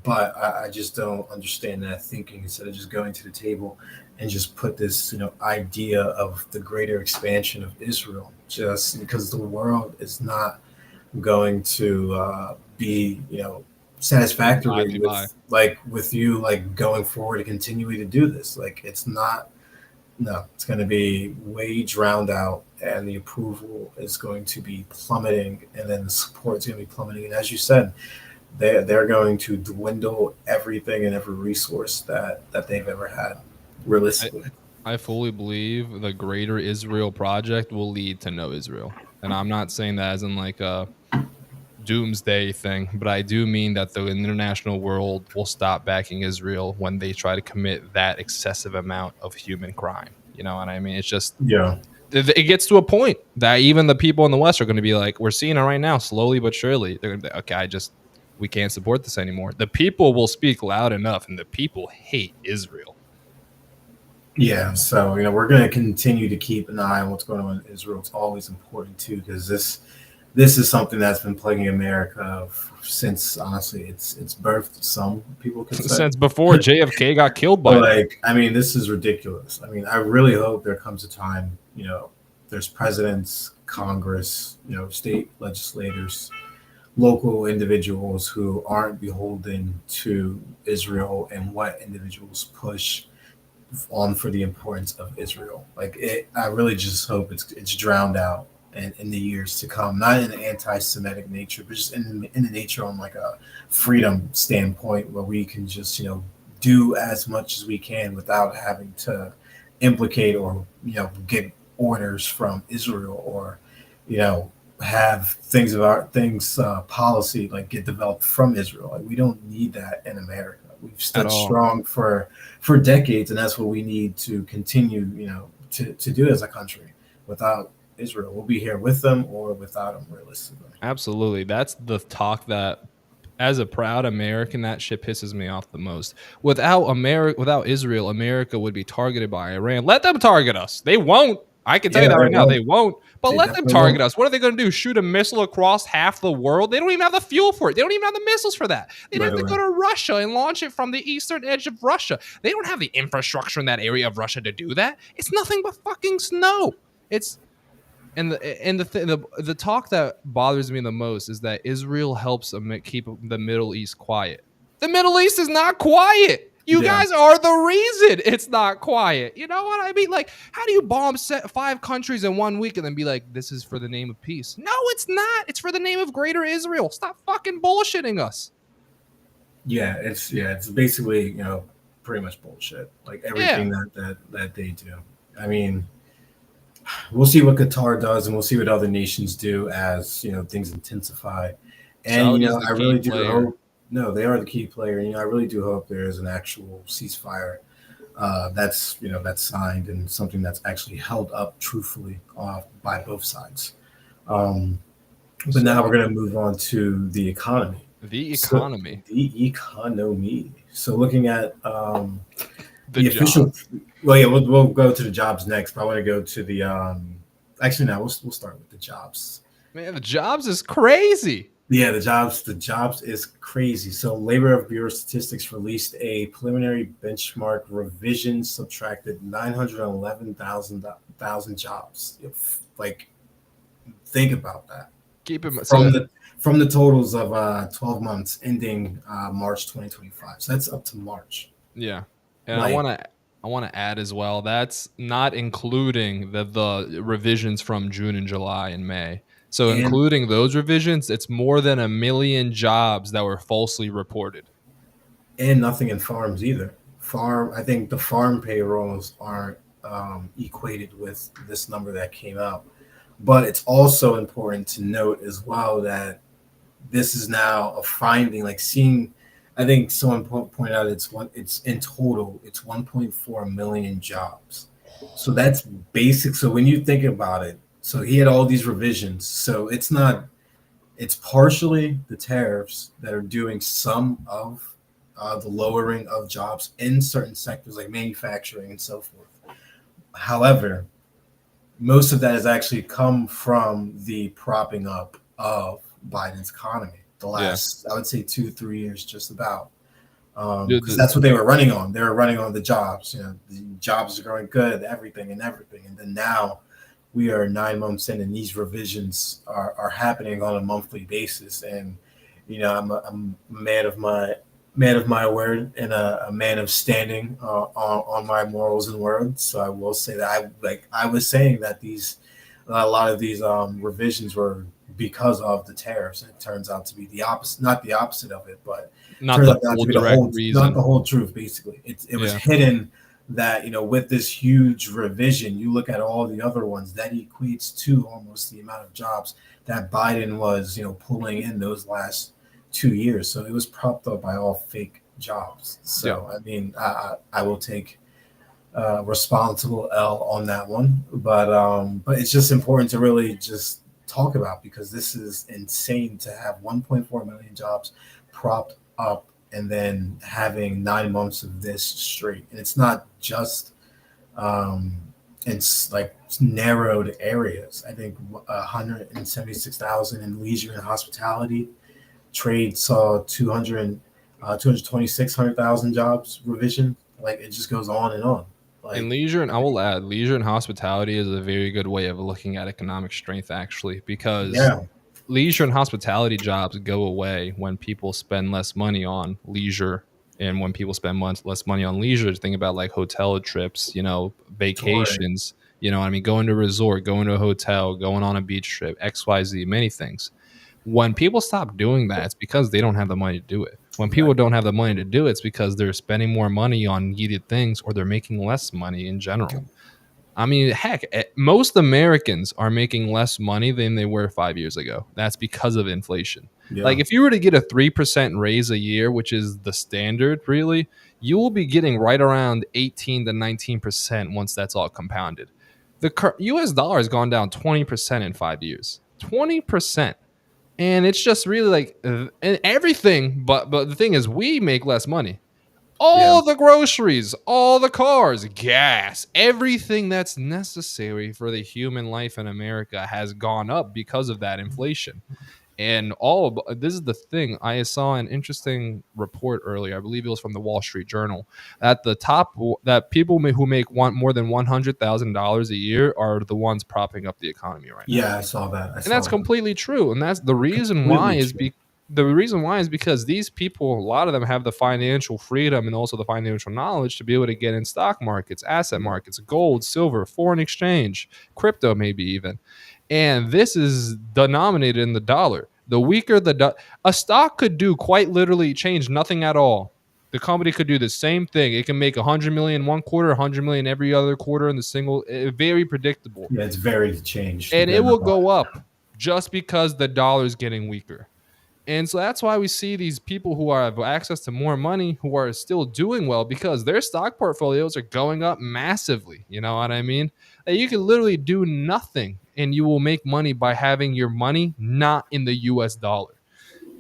But I just don't understand that thinking. Instead of just going to the table and just put this idea of the greater expansion of Israel, just because the world is not going to be satisfactory Bye. with you going forward and continuing to do this. Like, it's not. No, it's going to be way drowned out, and the approval is going to be plummeting, and then the support is going to be plummeting. And as you said, they're going to dwindle everything and every resource that they've ever had, I, realistically. I fully believe the greater Israel project will lead to no Israel. And I'm not saying that as in like a doomsday thing, but I do mean that the international world will stop backing Israel when they try to commit that excessive amount of human crime. You know what I mean? It's just, Yeah. it gets to a point that even the people in the West are going to be like, we're seeing it right now, slowly but surely. They're going to be, okay, we can't support this anymore. The people will speak loud enough, and the people hate Israel. Yeah, so we're going to continue to keep an eye on what's going on in Israel. It's always important too, because this is something that's been plaguing America since, honestly, it's birthed. Some people could say Since before JFK got killed by but them. I mean, this is ridiculous. I mean, I really hope there comes a time, there's presidents, Congress, state legislators, local individuals who aren't beholden to Israel and what individuals push on for the importance of Israel. I really just hope it's drowned out in the years to come, not in an anti-Semitic nature, but just in the nature on like a freedom standpoint, where we can just do as much as we can without having to implicate or get orders from Israel, or have things policy like get developed from Israel. Like, we don't need that in America. We've At stood all. strong for decades, and that's what we need to continue, to do as a country. Without Israel, we'll be here with them or without them, realistically. Absolutely. That's the talk that, as a proud American, that shit pisses me off the most. Without Israel, America would be targeted by Iran. Let them target us. They won't. I can tell you Yeah, that right right. now. Well, They won't. But they let them definitely target won't. us. What are they going to do? Shoot a missile across half the world? They don't even have the fuel for it. They don't even have the missiles for that. They'd have to go Literally. to Russia and launch it from the eastern edge of Russia. They don't have the infrastructure in that area of Russia to do that. It's nothing but fucking snow. It's the talk that bothers me the most is that Israel helps keep the Middle East quiet. The Middle East is not quiet. You Yeah. guys are the reason it's not quiet. You know what I mean? Like, how do you bomb 5 countries in 1 week and then be like, "This is for the name of peace"? No, it's not. It's for the name of Greater Israel. Stop fucking bullshitting us. It's basically, pretty much bullshit. Like Yeah, everything that they do. I mean, we'll see what Qatar does, and we'll see what other nations do as things intensify. And Saudi's the I key really do player. hope. No, they are the key player. I really do hope there is an actual ceasefire that's signed and something that's actually held up truthfully by both sides. Um, but now we're So going to move on to the economy. the So economy, the economy. So looking at the the job, official. Well, yeah, we'll go to the jobs next, but I want to go to the. Actually, no, we'll start with the jobs. man, the jobs is crazy. Yeah, the jobs is crazy. So, Labor of Bureau Statistics released a preliminary benchmark revision, subtracted 911,000 jobs. Like, think about that Keep him from so the totals of 12 months ending March 2025. So that's up to March. yeah, and Like, I want to add as well. That's not including the revisions from June and July and May. So and including those revisions, it's more than 1 million jobs that were falsely reported. nothing in farms either. I think the farm payrolls aren't equated with this number that came out. But it's also important to note as well that this is now a finding, like seeing. I think someone pointed out it's in total it's 1.4 million jobs. So that's basic. So when you think about it, so he had all these revisions. So it's partially the tariffs that are doing some of the lowering of jobs in certain sectors like manufacturing and so forth. However, most of that has actually come from the propping up of Biden's economy the Yeah, last, I would say, 2 3 years, just about. Dude, Because that's what they were running on. They were running on the jobs. The jobs are going good, everything and everything. And then now we are 9 months in, and these revisions are happening on a monthly basis. And I'm a man of my word and a man of standing on my morals and words. So I will say that I was saying that a lot of these revisions were because of the tariffs, and it turns out to be the opposite, not the opposite of it, but not turns the out not full to be the direct whole, not reason. the whole truth. Basically, it was Yeah. hidden that with this huge revision, you look at all the other ones that equates to almost the amount of jobs that Biden was pulling in those last 2 years. So it was propped up by all fake jobs. Yeah. So I mean, I will take responsible L on that one, but it's just important to really just talk about because this is insane to have 1.4 million jobs propped up and then having 9 months of this straight, and it's not just um, it's like narrowed areas. I think 176,000 in leisure and hospitality. Trade saw 226,000 jobs revision. Like it just goes on and on. And Like leisure, and I will add, leisure and hospitality is a very good way of looking at economic strength, actually, because yeah, leisure and hospitality jobs go away when people spend less money on leisure. And when people spend less money on leisure, think about like hotel trips, touring. vacations, I mean, going to a resort, going to a hotel, going on a beach trip, XYZ, many things. When people stop doing that, it's because they don't have the money to do it. When people Exactly. don't have the money to do it, it's because they're spending more money on needed things or they're making less money in general. I mean, heck, most Americans are making less money than they were 5 years ago. That's because of inflation. Like, Yeah, if you were to get a 3% raise a year, which is the standard, really, you will be getting right around 18 to 19% once that's all compounded. The US dollar has gone down 20% in 5 years. 20%. And it's just really like and everything, but the thing is, we make less money. Yeah. All the groceries, all the cars, gas, everything that's necessary for the human life in America has gone up because of that inflation. And this is the thing. I saw an interesting report earlier. I believe it was from the Wall Street Journal that the top that people who make more than $100,000 a year are the ones propping up the economy right now. Yeah, I saw that. I And that's saw that. completely true. And that's the reason why Completely is true. because these people, a lot of them have the financial freedom and also the financial knowledge to be able to get in stock markets, asset markets, gold, silver, foreign exchange, crypto, maybe even. And this is denominated in the dollar. The weaker a stock could do quite literally change nothing at all. The company could do the same thing. It can make 100 million one quarter, 100 million every other quarter in the single, very predictable, Yeah, it's very changed and it depending will upon go it. up just because the dollar is getting weaker. And so that's why we see these people who have access to more money who are still doing well because their stock portfolios are going up massively. You know what I mean? Like, you can literally do nothing and you will make money by having your money not in the US dollar.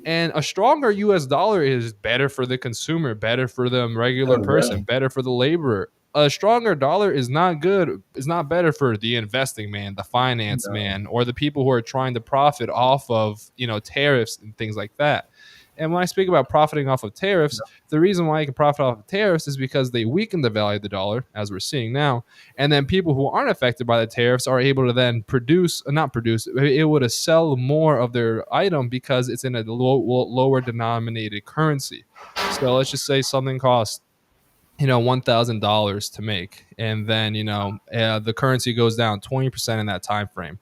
And a stronger US dollar is better for the consumer, better for the regular Oh, person, really? better for the laborer. A stronger dollar is not good, is not better for the investing man, the finance No. man, or the people who are trying to profit off of, tariffs and things like that. And when I speak about profiting off of tariffs, No. the reason why you can profit off of tariffs is because they weaken the value of the dollar, as we're seeing now. And then people who aren't affected by the tariffs are able to then not produce, able to sell more of their item because it's in a lower denominated currency. So let's just say something costs $1,000 to make, and then the currency goes down 20% in that time frame.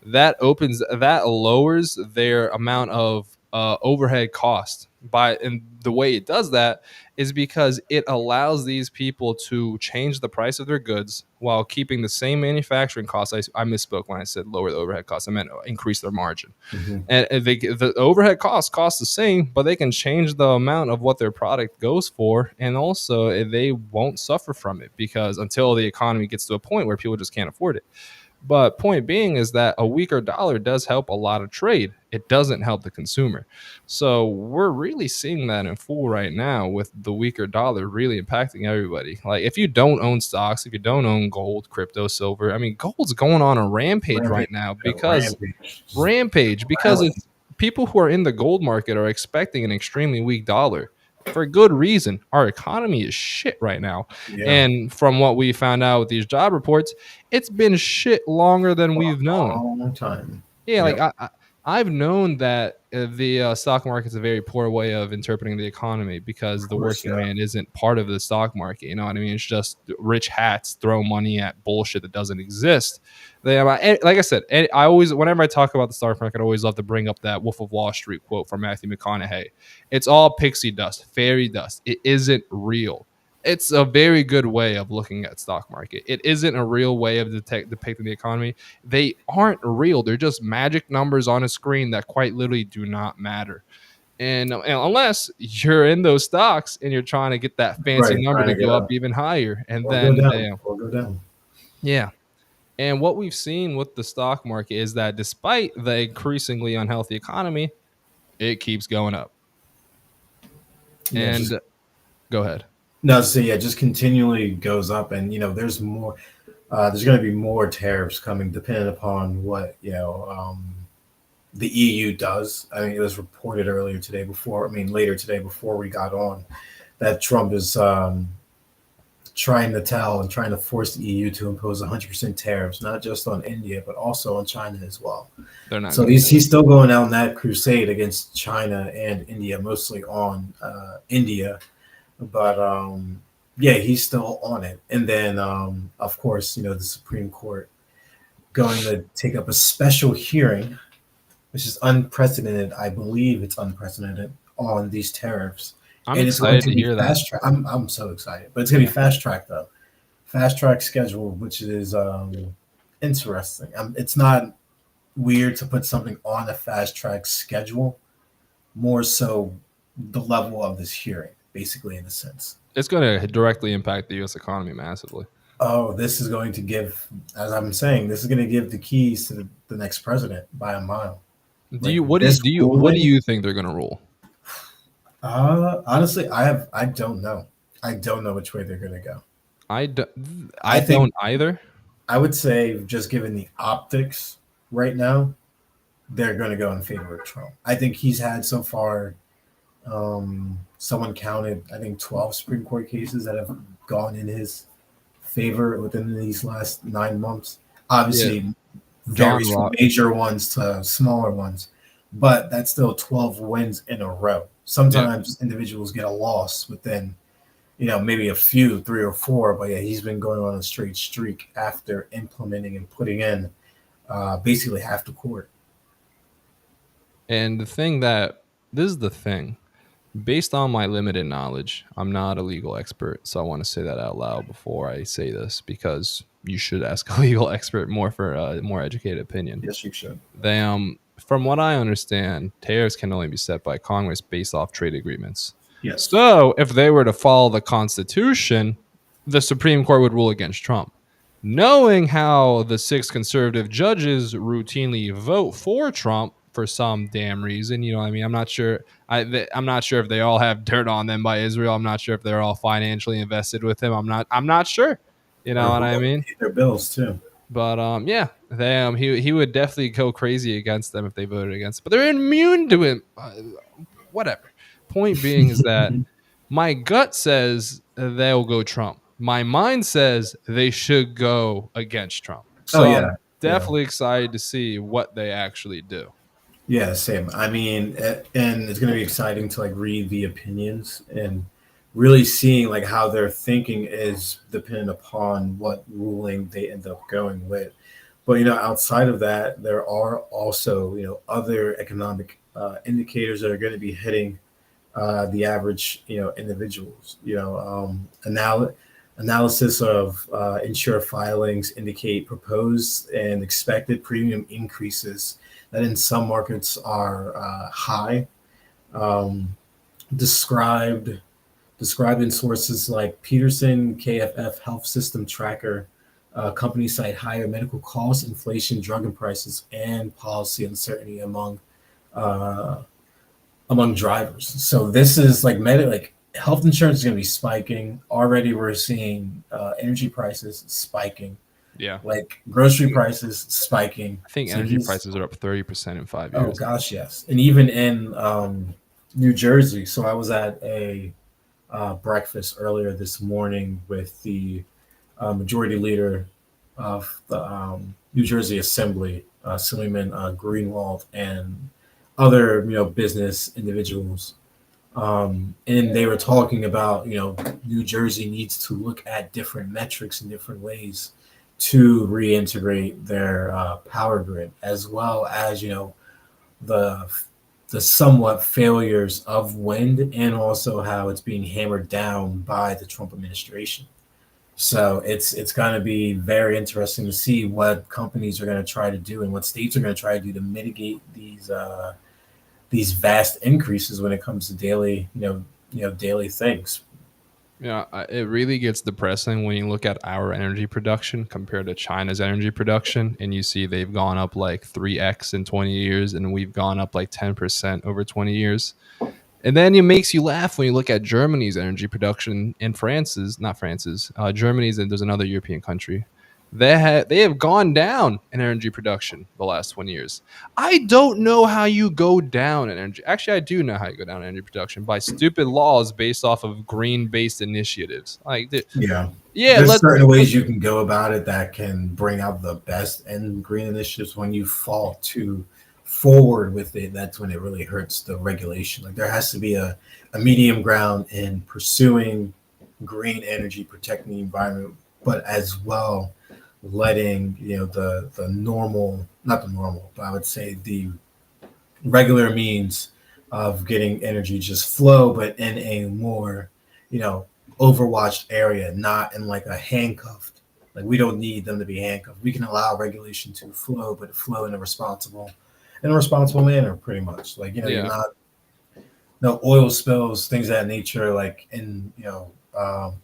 That lowers their amount of overhead cost. And the way it does that is because it allows these people to change the price of their goods while keeping the same manufacturing costs. I misspoke when I said lower the overhead costs. I meant increase their margin. Hmm. And the overhead cost the same, but they can change the amount of what their product goes for, and also they won't suffer from it because until the economy gets to a point where people just can't afford it. But point being is that a weaker dollar does help a lot of trade. It doesn't help the consumer. So we're really seeing that in full right now with the weaker dollar really impacting everybody. Like, if you don't own stocks, if you don't own gold, crypto, silver, I mean, gold's going on a rampage Rampage. right now because Rampage. Just rampage because rally. it's people who are in the gold market are expecting an extremely weak dollar for good reason. Our economy is shit right now. Yeah. And from what we found out with these job reports, it's been shit longer than For we've a known. long time. Yeah, like Yep. I've known that the stock market is a very poor way of interpreting the economy because Of the course. working Yeah. man isn't part of the stock market. You know what I mean? It's just rich hats throw money at bullshit that doesn't exist. Like I said, I always, whenever I talk about the stock market, I always love to bring up that Wolf of Wall Street quote from Matthew McConaughey. It's all pixie dust, fairy dust. It isn't real. It's a very good way of looking at stock market. It isn't a real way of depicting the economy. They aren't real. They're just magic numbers on a screen that quite literally do not matter. And unless you're in those stocks and you're trying to get that fancy Right. number Trying to to get go up up even higher, and or go then down or go down. yeah. And what we've seen with the stock market is that despite the increasingly unhealthy economy, it keeps going up. Yeah. Just And go ahead. no. So yeah, just continually goes up, and there's more. There's going to be more tariffs coming, depending upon what the EU does. I mean, it was reported earlier today before. I mean, later today before we got on, that Trump is trying to force the EU to impose 100% tariffs, not just on India but also on China as well. They're not So going to do it. he's still going out on that crusade against China and India, mostly on India, but yeah, he's still on it. And then, of course, the Supreme Court going to take up a special hearing, which is unprecedented. I believe it's unprecedented on these tariffs, I'm and it's going excited to to be hear that. fast track. I'm so excited, but it's going to Yeah. be fast track though, fast track schedule, which is interesting. It's not weird to put something on a fast track schedule, more so the level of this hearing, basically, in a sense. It's going to directly impact the US economy massively. Oh, this is going to give, as I'm saying, this is going to give the keys to the next president by a mile. Do Like you what do you this do you what do ruling, you think they're going to rule? honestly, I don't know. I don't know which way they're going to go. I, do, I I don't think either. I would say, just given the optics right now, they're going to go in favor of Trump. I think he's had so far, someone counted, I think, 12 Supreme Court cases that have gone in his favor within these last 9 months. Yeah, Obviously, John varies from Rock. major ones to smaller ones, but that's still 12 wins in a row. Yeah, Sometimes individuals get a loss within, maybe a few, three or four, but yeah, he's been going on a straight streak after implementing and putting in basically half the court. and the thing that this is the thing. Based on my limited knowledge, I'm not a legal expert, so I want to say that out loud before I say this because you should ask a legal expert more for a more educated opinion. Yes, you should. They from what I understand, tariffs can only be set by Congress based off trade agreements. Yes. So if they were to follow the Constitution, the Supreme Court would rule against Trump. Knowing how the six conservative judges routinely vote for Trump for some damn reason, you know what I mean? I'm not sure. I'm not sure if they all have dirt on them by Israel. I'm not sure if they're all financially invested with him. I'm not sure. You know Or what who I won't mean? pay their bills too. But yeah, they he would definitely go crazy against them if they voted against. But they're immune to him. Whatever. Point being is that my gut says they'll go Trump. My mind says they should go against Trump. Oh So yeah, I'm yeah. definitely excited to see what they actually do. Yeah, same. I mean, and it's going to be exciting to like read the opinions and really seeing like how their thinking is dependent upon what ruling they end up going with. But outside of that, there are also other economic indicators that are going to be hitting the average individuals. Analysis of insurer filings indicate proposed and expected premium increases that in some markets are high, um, described described in sources like Peterson KFF Health System Tracker. Companies cite higher medical costs, inflation, drug and prices, and policy uncertainty uh, among drivers. So this is like health insurance is going to be spiking. Already, we're seeing energy prices spiking, Yeah. like grocery prices spiking. I think So energy he's prices are up 30% in 5 Oh years. gosh, yes, and even in New Jersey. So I was at a breakfast earlier this morning with the majority leader of the New Jersey Assembly, Assemblyman Greenwald, and other business individuals. And they were talking about New Jersey needs to look at different metrics in different ways to reintegrate their power grid, as well as the the somewhat failures of wind, and also how it's being hammered down by the Trump administration. So it's going to be very interesting to see what companies are going to try to do and what states are going to try to do to mitigate these vast increases when it comes to daily daily things. Yeah, it really gets depressing when you look at our energy production compared to China's energy production, and you see they've gone up like 3x in 20 years, and we've gone up like 10% over 20 years. And then it makes you laugh when you look at Germany's energy production and France's, not France's, Germany's, and there's another European country. They have gone down in energy production the last 20 years. I don't know how you go down in energy. Actually, I do know how you go down in energy production by stupid laws based off of green based initiatives. Yeah, Yeah, there's certain ways you can go about it that can bring out the best in green initiatives. When you fall too forward with it, that's when it really hurts the regulation. Like there has to be a medium ground in pursuing green energy, protecting the environment, but as well letting the normal, not the normal, but I would say the regular means of getting energy just flow, but in a more, you know, overwatched area, not in like a handcuffed. Like we don't need them to be handcuffed. We can allow regulation to flow, but flow in a responsible manner, pretty much. Like you're yeah, not no oil spills, things of that nature, like in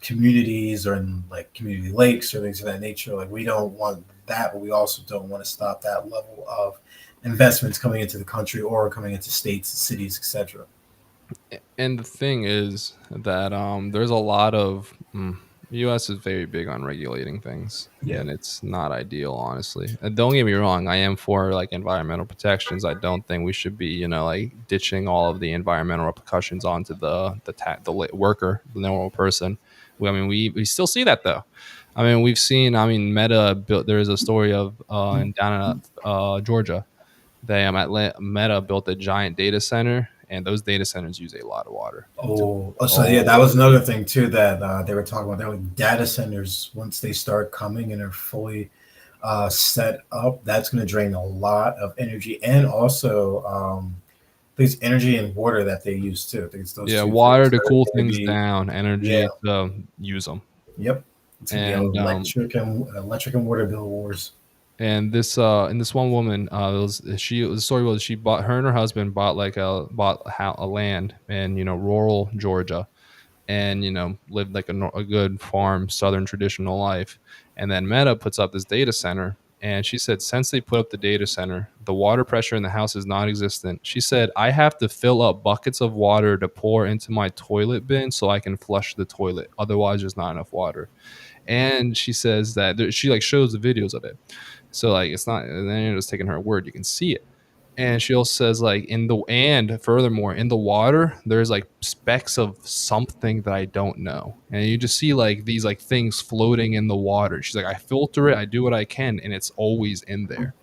communities or in like community lakes or things of that nature. Like we don't want that, but we also don't want to stop that level of investments coming into the country or coming into states, cities, etc. And the thing is that there's a lot of U.S. is very big on regulating things, Yeah. and it's not ideal, honestly. And don't get me wrong, I am for like environmental protections. I don't think we should be, like ditching all of the environmental repercussions onto the worker, the normal person. I mean, we still see that though. I mean, we've seen. I mean, Meta built. There is a story of down in Georgia. Meta built a giant data center, and those data centers use a lot of water. So yeah, that Oh, was another thing too that they were talking about. There were data centers once they start coming and are fully set up. That's going to drain a lot of energy and also these energy and water that they use too. I think it's those yeah, two water things to that are cool going to things be. down, Yeah. energy to use them, Yep. It's going to be and electric and water bill wars. and this one woman, the story was she bought her and her husband bought a land in rural Georgia, and lived like a good farm southern traditional life. And then Meta puts up this data center, and she said since they put up the data center, the water pressure in the house is non-existent. She said I have to fill up buckets of water to pour into my toilet bin so I can flush the toilet, otherwise there's not enough water. And she says that she like shows the videos of it, so like it's not, and then you're just taking her word, you can see it. And she also says like and furthermore in the water there's like specks of something that I don't know, and you just see like these like things floating in the water. She's like I filter it, I do what I can, and it's always in there.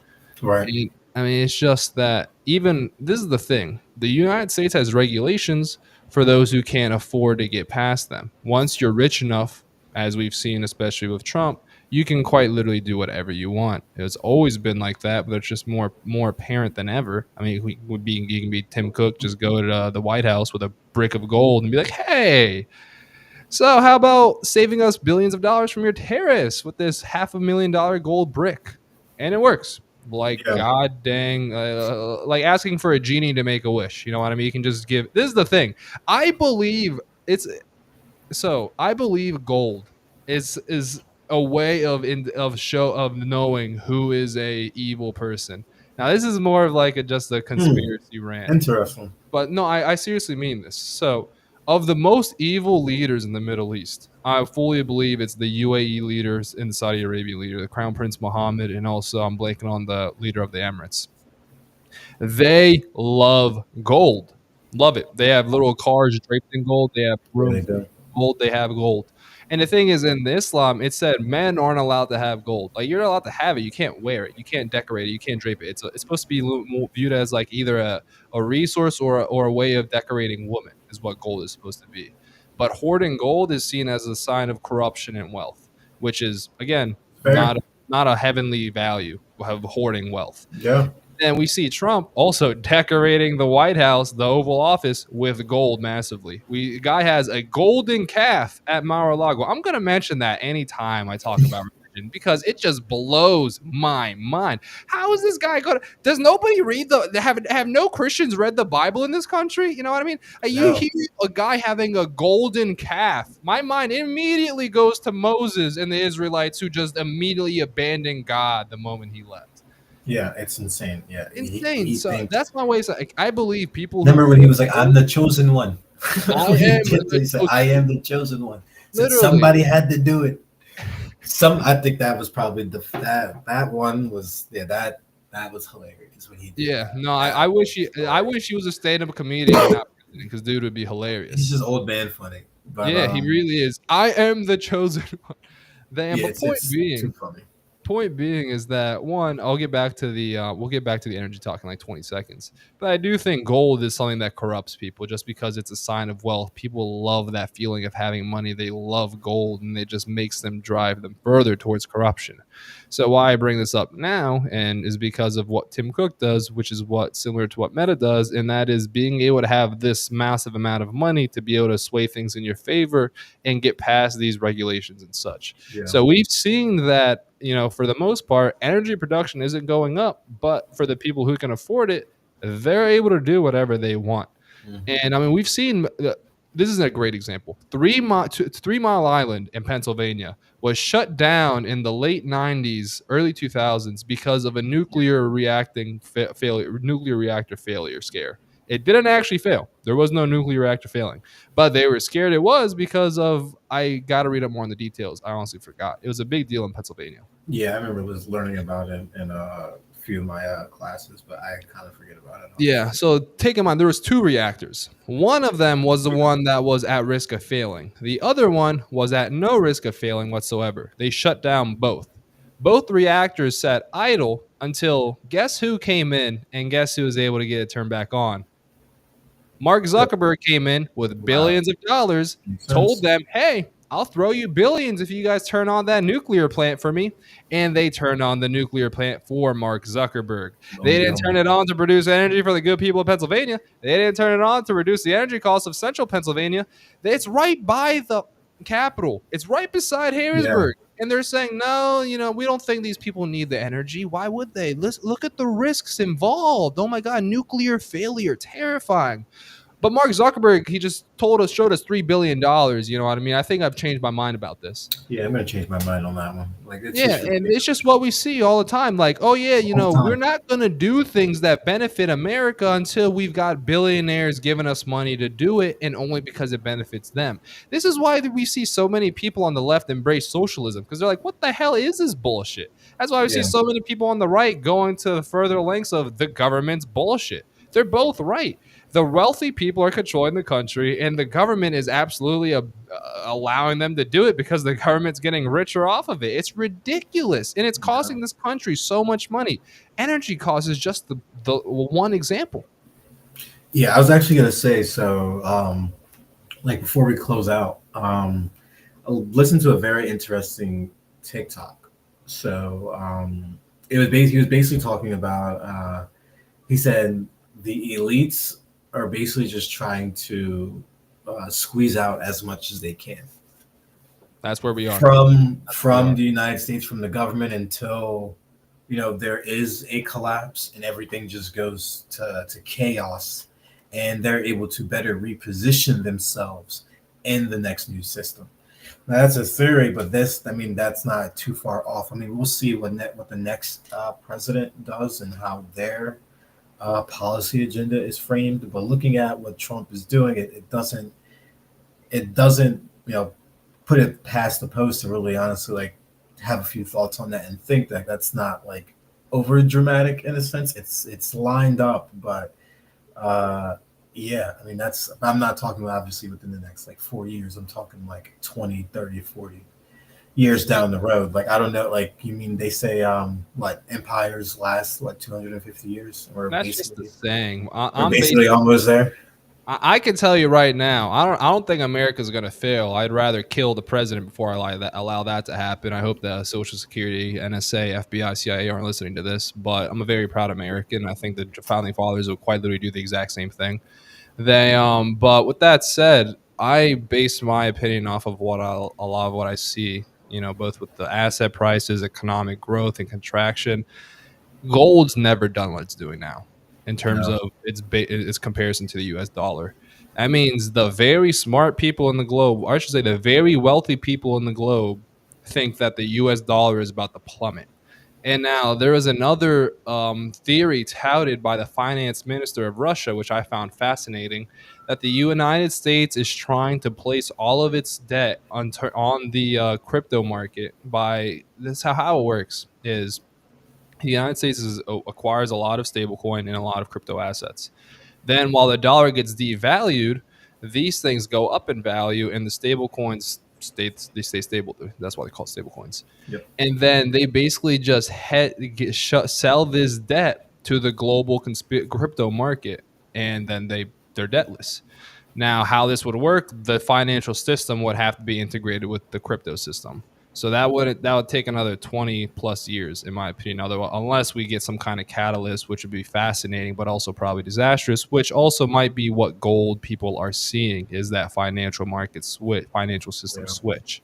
Right. And, I mean, it's just that even this is the thing. The United States has regulations for those who can't afford to get past them. Once you're rich enough, as we've seen, especially with Trump, you can quite literally do whatever you want. It's always been like that, but it's just more apparent than ever. I mean, you can be Tim Cook, just go to the White House with a brick of gold and be like, "Hey, so how about saving us billions of dollars from your tariffs with this $500,000 gold brick?" And it works. Like Yeah. god dang, like asking for a genie to make a wish. You know what I mean? You can just give. This is the thing. I believe it's I believe gold is a way of knowing who is a evil person. Now this is more of like just a Hmm. conspiracy rant, Interesting. but no, I seriously mean this. So, of the most evil leaders in the Middle East, I fully believe it's the UAE leaders and the Saudi Arabia leader, the Crown Prince Mohammed, and also I'm blanking on the leader of the Emirates. They love gold. Love it. They have little cars draped in gold. They have Yeah, they rooms do. gold. They have gold. And the thing is, in Islam, it said men aren't allowed to have gold. Like you're not allowed to have it. You can't wear it. You can't decorate it. You can't drape it. It's supposed to be viewed as like either a resource or a way of decorating women is what gold is supposed to be. But hoarding gold is seen as a sign of corruption and wealth, which is again Fair. not a heavenly value of hoarding wealth. Yeah. And we see Trump also decorating the White House, the Oval Office, with gold massively. Guy has a golden calf at Mar-a-Lago. I'm going to mention that anytime I talk about religion because it just blows my mind. How is this guy going? Does nobody read have no Christians read the Bible in this country? You know what I mean? You No. hear a guy having a golden calf. My mind immediately goes to Moses and the Israelites who just immediately abandoned God the moment he left. Yeah, it's insane. Yeah, Insane. he So thinks. that's my way. Like, I believe people who Remember when he was like, "I'm the chosen one." I When he am did, the he said, "I chosen one. am the chosen one." Said Literally. somebody had to do it. I think that was probably that one was that was hilarious when he did Yeah. that. No, That was I hilarious. wish he was a stand-up comedian and not president because dude would be He's hilarious. just old man funny, but Yeah, he really is. I am the chosen one. Damn. yeah, But it's too funny. point being is that one, I'll get back to the we'll get back to the energy talk in like 20 seconds, but I do think gold is something that corrupts people just because it's a sign of wealth. People love that feeling of having money. They love gold, and it just makes them drive them further towards corruption. So why I bring this up now and is because of what Tim Cook does, which is what similar to what Meta does, and that is being able to have this massive amount of money to be able to sway things in your favor and get past these regulations and such. Yeah. So we've seen that, for the most part, energy production isn't going up, but for the people who can afford it, they're able to do whatever they want. Mhm. And I mean, we've seen this is a great example. 3 Mile Island in Pennsylvania was shut down in the late 90s, early 2000s because of a Yeah. nuclear reactor failure scare. It didn't actually fail. There was no nuclear reactor failing, but they were scared it was because of, I got to read up more on the details. I honestly forgot. It was a big deal in Pennsylvania. Yeah, I remember was learning about it in a few of my classes, but I kind of forget about it Yeah, honestly. so take in mind there was two reactors. One of them was the one that was at risk of failing. The other one was at no risk of failing whatsoever. They shut down both. Both reactors sat idle until guess who came in and guess who was able to get it turned back on? Mark So, Zuckerberg came in with wow, billions of dollars, makes told sense. them, "Hey, I'll throw you billions if you guys turn on that nuclear plant for me." And they turned on the nuclear plant for Mark Zuckerberg. Don't They get didn't turn them. it on to produce energy for the good people of Pennsylvania. They didn't turn it on to reduce the energy costs of central Pennsylvania. It's right by the capital. It's right beside Yeah, Harrisburg. And they're saying, no, we don't think these people need the energy. Why would they? Let's look at the risks involved. Oh my God, nuclear failure, terrifying. But Mark Zuckerberg, he just showed us $3 billion. You know what I mean? I think I've changed my mind about this. yeah, I'm gonna change my mind on that one. Like it's Yeah, just and it's ridiculous just what we see all the time. Like, oh yeah, all the we're time. not going to do things that benefit America until we've got billionaires giving us money to do it, and only because it benefits them. This is why we see so many people on the left embrace socialism, because they're like, what the hell is this bullshit? That's why we see Yeah, so many people on the right going to further lengths of the government's bullshit. They're both right. The wealthy people are controlling the country, and the government is absolutely allowing them to do it because the government's getting richer off of it. It's ridiculous, and it's yeah, costing this country so much money. Energy costs is just the one example. yeah. I was actually gonna say so. Like before we close out, I listened to a very interesting TikTok. So he was basically talking about. He said the elites are basically just trying to squeeze out as much as they can That's where we are. That's where we from are. the United States, from the government, until there is a collapse and everything just goes to chaos, and they're able to better reposition themselves in the next new system. Now, that's a theory, but I mean, that's not too far off. I mean, we'll see what the next president does and how their policy agenda is framed. But looking at what Trump is doing, it doesn't put it past the post to really honestly like have a few thoughts on that and think that that's not like over dramatic in a sense. It's lined up, but uh, yeah, I mean that's I'm not talking about obviously within the next like 4 years. I'm talking like 20, 30, 40 years Yeah, down the road. Like I don't know, like you mean they say what empires last what 250 years or that's just the basically saying. we're I'm basically basing. almost there. I can tell you right now, I don't think America's going to fail. I'd rather kill the president before I allow that to happen. I hope that Social Security, NSA, FBI, CIA aren't listening to this, but I'm a very proud American. I think the founding fathers would quite literally do the exact same thing. But with that said, I base my opinion off of a lot of what I see. Both with the asset prices, economic growth, and contraction. Gold's never done what it's doing now in terms No, of its comparison to the U.S. dollar. That means the very smart people in the globe, or I should say, the very wealthy people in the globe, think that the U.S. dollar is about to plummet. And now there is another theory touted by the finance minister of Russia, which I found fascinating, that the United States is trying to place all of its debt on the crypto market. By this, how it works is the United States acquires a lot of stablecoin and a lot of crypto assets. Then, while the dollar gets devalued, these things go up in value, and the stablecoins stay stable. That's why they call it stablecoins. yep, And then they basically just sell this debt to the global crypto market, and then they're debtless. Now, how this would work, the financial system would have to be integrated with the crypto system. So that would take another 20 plus years, in my opinion. Otherwise, unless we get some kind of catalyst, which would be fascinating, but also probably disastrous. Which also might be what gold people are seeing is that financial market switch, financial system yeah. switch,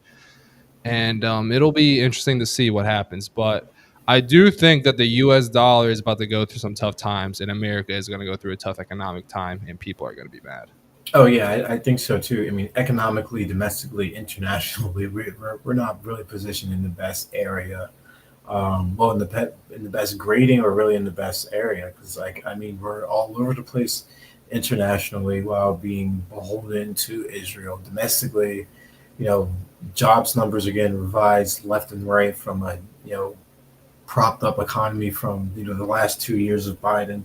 and it'll be interesting to see what happens. But I do think that the U.S. dollar is about to go through some tough times, and America is going to go through a tough economic time, and people are going to be mad. Oh yeah, I think so too. I mean, economically, domestically, internationally, we're not really positioned in the best area. Well, in the best grading, or really in the best area, because like I mean, we're all over the place internationally while being beholden to Israel. Domestically, you know, jobs numbers are getting revised left and right from a propped up economy from the last 2 years of Biden.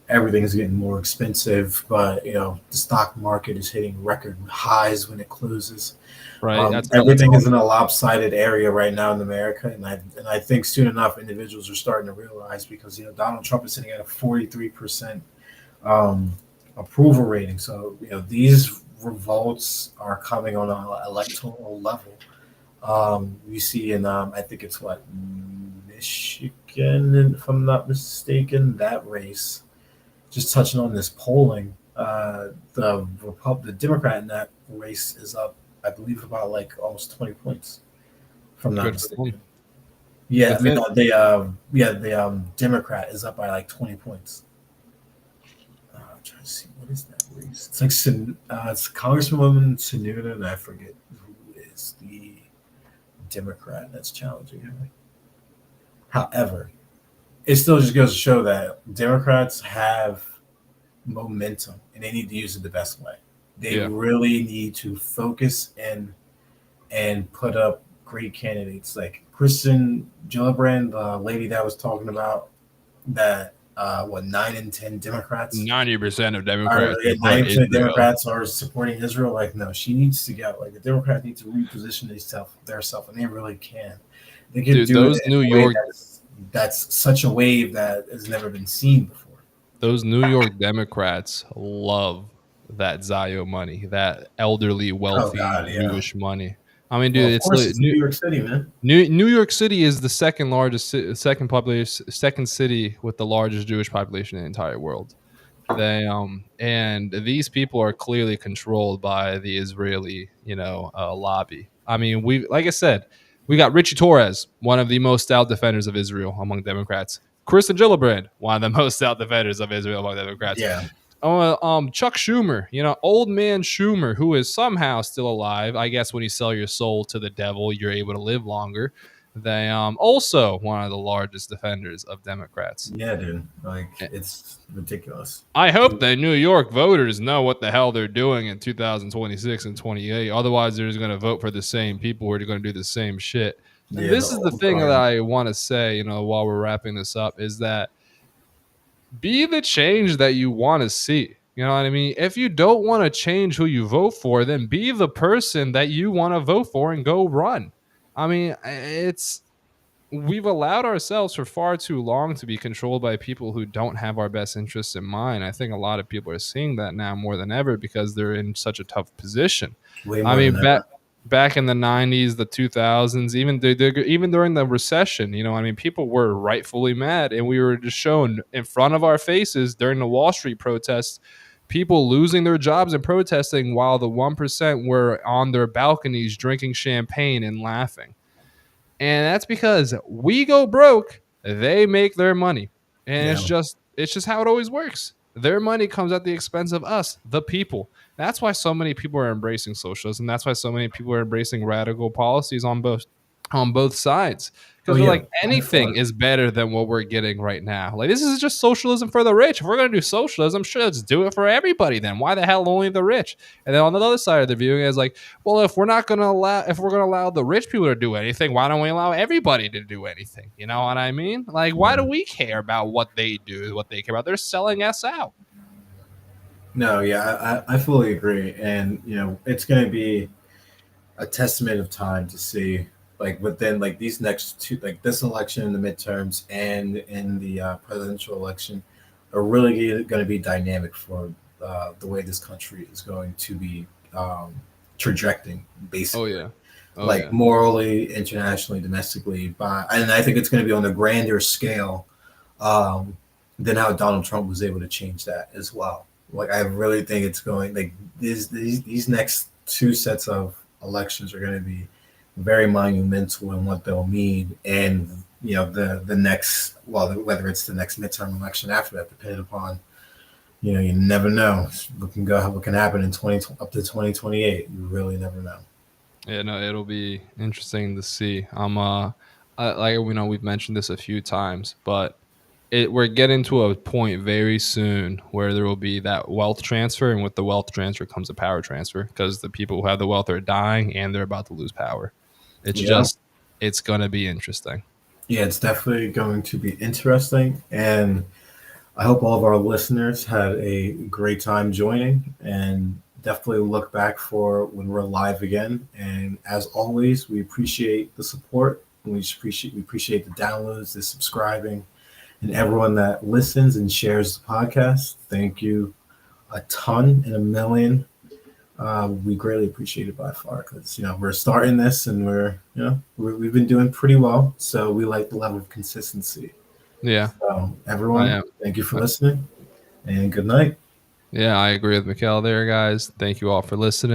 Everything's getting more expensive, but the stock market is hitting record highs when it closes. right? That's Everything all. is in a lopsided area right now in America, and I think soon enough individuals are starting to realize because Donald Trump is sitting at a 43% um, approval rating. So these revolts are coming on an electoral level. You see in I think it's what Michigan, if I'm not mistaken, that race. Just touching on this polling, the Democrat in that race is up, I believe, about like almost 20 points, if I'm not Good for them. mistaken. Yeah, The I mean, thing, the Democrat is up by like 20 points. I'm trying to see what is that race. It's like it's Congresswoman Sununu, and I forget who is the Democrat that's challenging him. However, it still just goes to show that Democrats have momentum and they need to use it the best way. They yeah, really need to focus and put up great candidates like Kristen Gillibrand, the lady that was talking about that what 9 in 10 Democrats 90% of are Democrats support 90% of Israel. Democrats are supporting Israel. Like no, she needs to go. Like the Democrats need to reposition themselves, and they really can. They can Dude, do it those in New a way York that's such a wave that has never been seen before. those New York Democrats love that Zio money, that elderly, Oh wealthy God, yeah. Jewish money. I mean, Well, dude, of it's course, it's New York City, man. New York City is the second largest, second city with the largest Jewish population in the entire world. They and these people are clearly controlled by the Israeli, lobby. I mean, like I said, we got Richie Torres, one of the most stout defenders of Israel among Democrats. Kristen Gillibrand, one of the most stout defenders of Israel among Democrats. Yeah, Chuck Schumer, old man Schumer, who is somehow still alive. I guess when you sell your soul to the devil, you're able to live longer. They also one of the largest defenders of Democrats. yeah, dude. Like it's ridiculous. I hope the New York voters know what the hell they're doing in 2026 and 28. Otherwise, they're just going to vote for the same people who are going to do the same shit. And Yeah, the this is the old thing that guard. I want to say, while we're wrapping this up, is that be the change that you want to see. You know what I mean? If you don't want to change who you vote for, then be the person that you want to vote for and go run. I mean, we've allowed ourselves for far too long to be controlled by people who don't have our best interests in mind. I think a lot of people are seeing that now more than ever because they're in such a tough position. Way I more than mean, ever. back in the 90s, the 2000s, even during the recession, I mean, people were rightfully mad, and we were just shown in front of our faces during the Wall Street protests people losing their jobs and protesting while the 1% were on their balconies drinking champagne and laughing. And that's because we go broke, they make their money. And Yeah. it's just how it always works. Their money comes at the expense of us, the people. That's why so many people are embracing socialism. That's why so many people are embracing radical policies on both sides. Oh Because they're yeah. like By anything far. is better than what we're getting right now. Like this is just socialism for the rich. If we're gonna do socialism, sure, let's do it for everybody then. Why the hell only the rich? And then on the other side of the viewing is like, well, if we're gonna allow the rich people to do anything, why don't we allow everybody to do anything? You know what I mean? Like, why Yeah. do we care about what they do, what they care about? They're selling us out. No, yeah, I fully agree, and it's going to be a testament of time to see, like within like these next two, like this election in the midterms and in the presidential election, are really going to be dynamic for the way this country is going to be trajecting, Oh basically, yeah, oh like yeah, morally, internationally, domestically. And I think it's going to be on a grander scale um, than how Donald Trump was able to change that as well. Like I really think it's going like these next two sets of elections are going to be very monumental in what they'll mean, and the next whether it's the next midterm election after that, depending upon you never know what can happen in 20 up to 2028. You really never know. yeah. No, it'll be interesting to see. Like we've mentioned this a few times, but we're getting to a point very soon where there will be that wealth transfer, and with the wealth transfer comes a power transfer because the people who have the wealth are dying and they're about to lose power. It's Yeah. just, it's going to be interesting. Yeah, it's definitely going to be interesting. And I hope all of our listeners had a great time joining and definitely look back for when we're live again. And as always, we appreciate the support. We appreciate the downloads, the subscribing, and everyone that listens and shares the podcast. Thank you a ton and a million. We greatly appreciate it by far because we're starting this and we've been doing pretty well. So we like the level of consistency. Yeah, So I everyone, am. thank you for listening and good night. Yeah, I agree with Mikhail there, guys. Thank you all for listening.